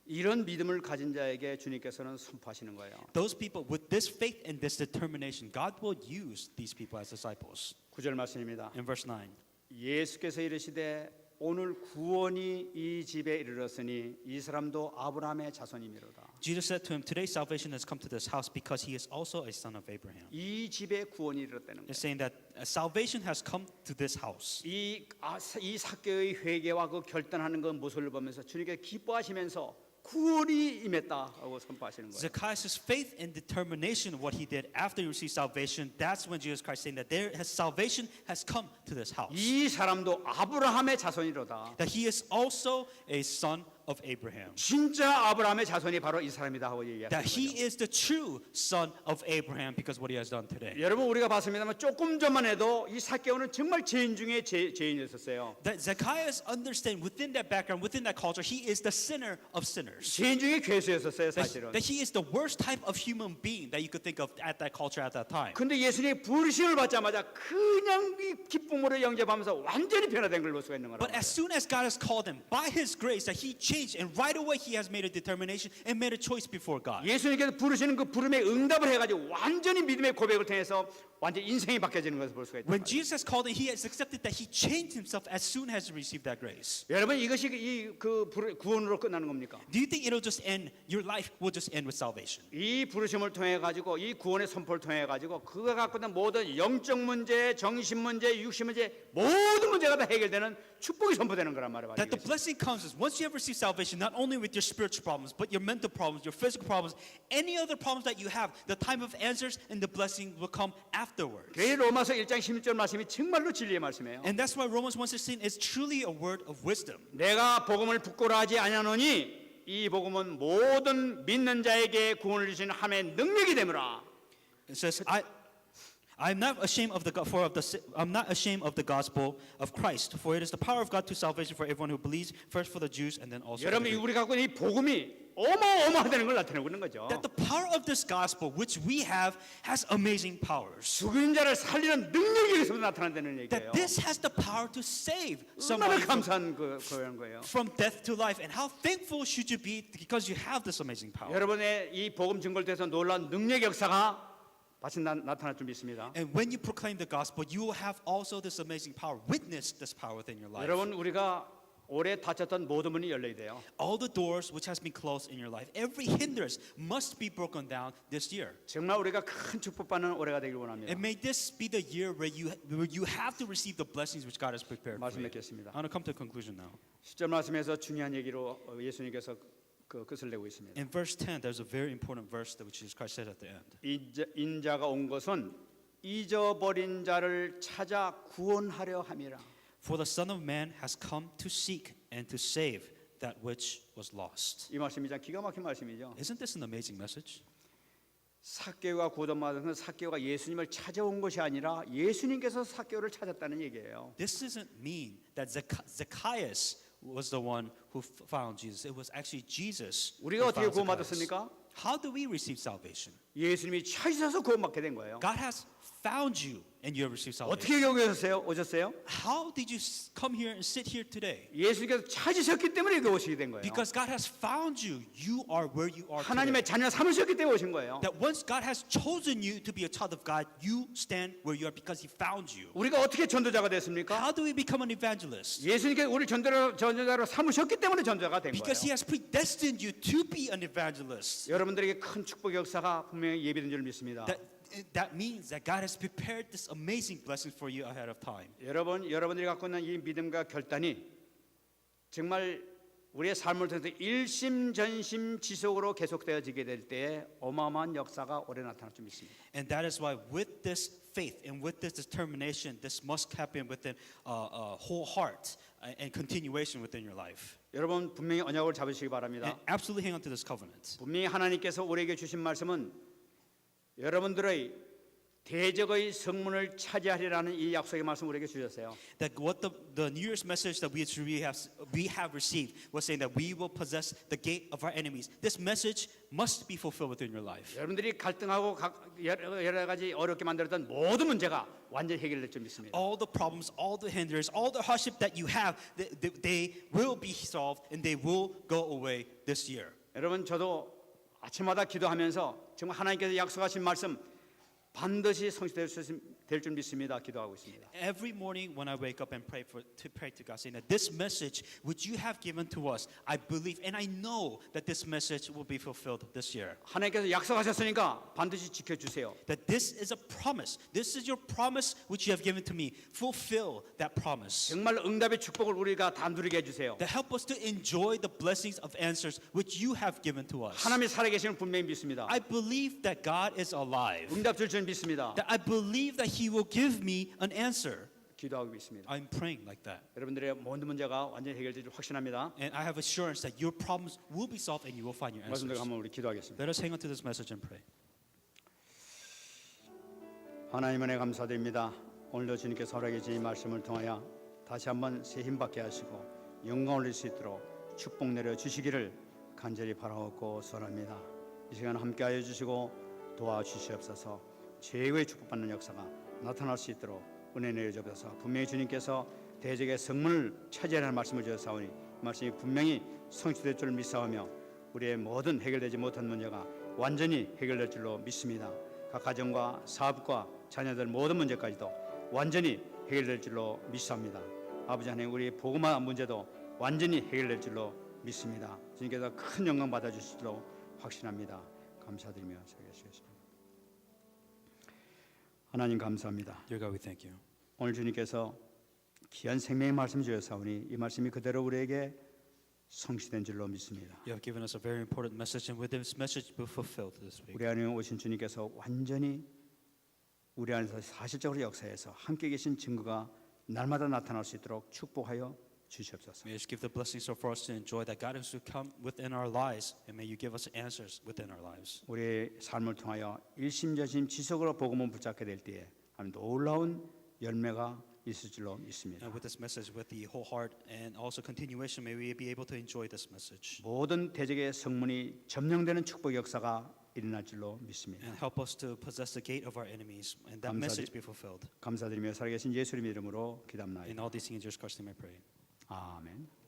이런 믿음을 가진 자에게 주님께서는 선포하시는 거예요. Those people with this faith and this determination, God will use these people as disciples. 9절 말씀입니다. In verse 9. 예수께서 이르시되 오늘 구원이 이 집에 이르렀으니 이 사람도 아브라함의 자손이미로다. Jesus said to him, today salvation has come to this house because he is also a son of Abraham. 이 집에 구원이 이르렀다는 거예요. It's saying that salvation has come to this house. 이 삭개의 회개와 그 결단하는 그 모습을 보면서 주님께 기뻐하시면서 구원이 임했다 하고 선포하시는 거예요. Zacchaeus' faith and determination, what he did after he received salvation, that's when Jesus Christ saying that salvation has come to this house. 이 사람도 아브라함의 자손이로다. That he is also a son of Abraham. 진짜 아브라함의 자손이 바로 이 사람이다 하고 That 얘기하시는 he 거죠. is the true son of Abraham because what he has done today. 여러분 우리가 봤습니다만 조금 전만 해도 이 삭개오는 정말 죄인 중에 죄인이었어요. That Zacchaeus understand within that background, within that culture, he is the sinner of sinners. 죄인 중에 괴수였었어요 사실은. That he is the worst type of human being that you could think of at that culture at that time. 근데 예수님이 부르심을 받자마자 그냥 이 기쁨으로 영접하면서 완전히 변화된 걸 볼 수가 있는 거라고. But as soon as God has called him by his grace, that he changed changed, and right away he has made a determination and made a choice before God. 예수님께서 부르시는 그 부름에 응답을 해가지고 완전히 믿음의 고백을 통해서 완전 인생이 바뀌어지는 것을 볼 수가 있다. When Jesus has called him, he has accepted that he changed himself as soon as he received that grace. 여러분 이것이 그 구원으로 끝나는 겁니까? Do you think it'll just end, your life will just end with salvation? 이 부르심을 통해 가지고 이 구원의 선포를 통해 가지고 그가 갖고 있는 모든 영적 문제, 정신 문제, 육신 문제 모든 문제가 다 해결되는 축복이 선포되는 거란 말이에요. That the blessing comes is once you have received salvation, not only with your spiritual problems, but your mental problems, your physical problems, any other problems that you have, the time of answers and the blessing will come afterwards. 그 로마서 1장 16절 말씀이 정말로 진리의 말씀이에요. And that's why Romans 1:16 is truly a word of wisdom. 내가 복음을 부끄러워하지 아니하노니 이 복음은 모든 믿는 자에게 구원을 주시는 하나님의 능력이 되므라. It says, I'm not ashamed of I'm not ashamed of the gospel of Christ, for it is the power of God to salvation for everyone who believes, first for the Jews and then also for the 여러분 Greeks. 우리 갖고 있는 이 복음이 어마어마하다는 걸 나타내고 있는 거죠. That the power of this gospel, which we have, has amazing powers. 죽은 자를 살리는 능력이 여기서 나타난다는 얘기예요. That this has the power to save 얼마나 somebody 감사한 그런 거예요. from death to life. And how thankful should you be because you have this amazing power. 여러분의 이 복음 증거를 통해서 놀라운 능력 역사가 마치 나타날 줄 믿습니다. And when you proclaim the gospel, you will have also this amazing power. Witness this power within your life. 여러분 우리가 오래 닫혔던 모든 문이 열려야 돼요. All the doors which has been closed in your life, every hindrance must be broken down this year. 정말 우리가 큰 축복받는 올해가 되길 원합니다. And may this be the year where you have to receive the blessings which God has prepared for 말씀 you. 맺겠습니다. I want to come to a conclusion now. 10절 말씀에서 중요한 얘기로 예수님께서 그 끝을 내고 있습니다. In verse 10, there's a very important verse that which Jesus Christ said at the end. 인자가 온 것은 잊어버린 자를 찾아 구원하려 함이라. For the Son of Man has come to seek and to save that which was lost. 이 말씀이 참 기가 막힌 말씀이죠. Isn't this an amazing message? 삭개오가 구원받은 것은 삭개오가 예수님을 찾아온 것이 아니라 예수님께서 삭개오를 찾았다는 얘기예요. This doesn't mean that Zacchaeus was the one who found Jesus. It was actually Jesus. 우리가 who 어떻게 found Zacchaeus. 구원받았습니까? How do we receive salvation? 예수님이 찾으셔서 구원받게 된 거예요. God has found you and you have received salvation. 어떻게 여기 오셨어요? How did you come here and sit here today? 예수님께서 찾으셨기 때문에 여기 오시게 된 거예요. Because God has found you. You are where you are today. 하나님의 자녀 삼으셨기 때문에 오신 거예요. That once God has chosen you to be a child of God, you stand where you are because He found you. 우리가 어떻게 전도자가 됐습니까? How do we become an evangelist? 예수님께서 우리를 전도자로 삼으셨기 때문에 전도자가 된 Because He 거예요. has predestined you to be an evangelist. 여러분들에게 큰 축복의 역사가 분명히 예비된 줄 믿습니다. That means that God has prepared this amazing blessing for you ahead of time. 여러분들이 갖고 있는 이 믿음과 결단이 정말 우리의 삶을 통해서 일심전심 지속으로 계속되어지게 될 때에 어마어마한 역사가 오래 나타날 줄 믿습니다. And that is why with this faith and with this determination, this must happen within a whole heart and continuation within your life. 여러분 분명히 언약을 잡으시기 바랍니다. And absolutely hang on to this covenant. 분명히 하나님께서 우리에게 주신 말씀은 여러분들의 대적의 성문을 차지하리라는 이 약속의 말씀 우리에게 주셨어요. That what the New Year's message that we have received was saying that we will possess the gate of our enemies. This message must be fulfilled within your life. 여러분들이 갈등하고 여러 가지 어렵게 만들었던 모든 문제가 완전히 해결될 줄 믿습니다. All the problems, all the hindrances, all the hardship that you have, they will be solved and they will go away this year. 여러분 저도 아침마다 기도하면서 정말 하나님께서 약속하신 말씀 반드시 성취될 줄 믿습니다. 기도하고 있습니다. Every morning when I wake up and pray to God, saying that this message which you have given to us, I believe and I know that this message will be fulfilled this year. 하나님께서 약속하셨으니까 반드시 지켜주세요. That this is a promise. This is your promise which you have given to me. Fulfill that promise. 정말 응답의 축복을 우리가 다 누리게 해주세요. That help us to enjoy the blessings of answers which you have given to us. 하나님이 살아계시는 분명히 믿습니다. I believe that God is alive. 응답 줄 줄 믿습니다. That I believe that He will give me an answer. 기도하고 있습니다. I'm praying like that. 여러분들의 모든 문제가 완전히 해결될 줄 확신합니다. And I have assurance that your problems will be solved and you will find your answers. 말씀대로 한번 우리 기도하겠습니다. Let us hang on to this message and pray. 하나님 은혜 감사드립니다. 오늘도 주님께서 허락해 주신 이 말씀을 통하여 다시 한번 새 힘받게 하시고 영광 올릴 수 있도록 축복 내려 주시기를 간절히 바라옵고 소원합니다. 이 시간 함께하여 주시고 도와주시옵소서. 최고의 축복받는 역사가 나타날 수 있도록 은혜 내려 주옵소서. 분명히 주님께서 대적의 성문을 차지하라는 말씀을 주셨사오니 말씀이 분명히 성취될 줄 믿사오며 우리의 모든 해결되지 못한 문제가 완전히 해결될 줄로 믿습니다. 각 가정과 사업과 자녀들 모든 문제까지도 완전히 해결될 줄로 믿사옵니다. 아버지 하나님, 우리 복음화 문제도 완전히 해결될 줄로 믿습니다. 주님께서 큰 영광 받아주실 줄로 확신합니다. 감사드리며 설교하시겠습니다. 하나님 감사합니다. Dear God, we thank you. 오늘 주님께서 귀한 생명의 말씀 주셨사오니 이 말씀이 그대로 우리에게 성취된 줄로 믿습니다. You have given us a very important message, and with this message be fulfilled this week. 우리 안에 오신 주님께서 완전히 우리 안에서 사실적으로 역사해서 함께 계신 증거가 날마다 나타날 수 있도록 축복하여 주시옵소서. May you give the blessings for us to enjoy that God is to come within our lives, and may you give us answers within our lives. 우리의 삶을 통하여 일심전심 지속으로 복음을 붙잡게 될 때에 하나님 놀라운 열매가 있을 줄로 믿습니다. And with this message, with the whole heart and also continuation, may we be able to enjoy this message. 모든 대적의 성문이 점령되는 축복 역사가 일어날 줄로 믿습니다. And help us to possess the gate of our enemies, and that message be fulfilled. 감사드리며 살아계신 예수님의 이름으로 기도합나이다. In all these things, in Jesus Christ's name I pray. 아멘.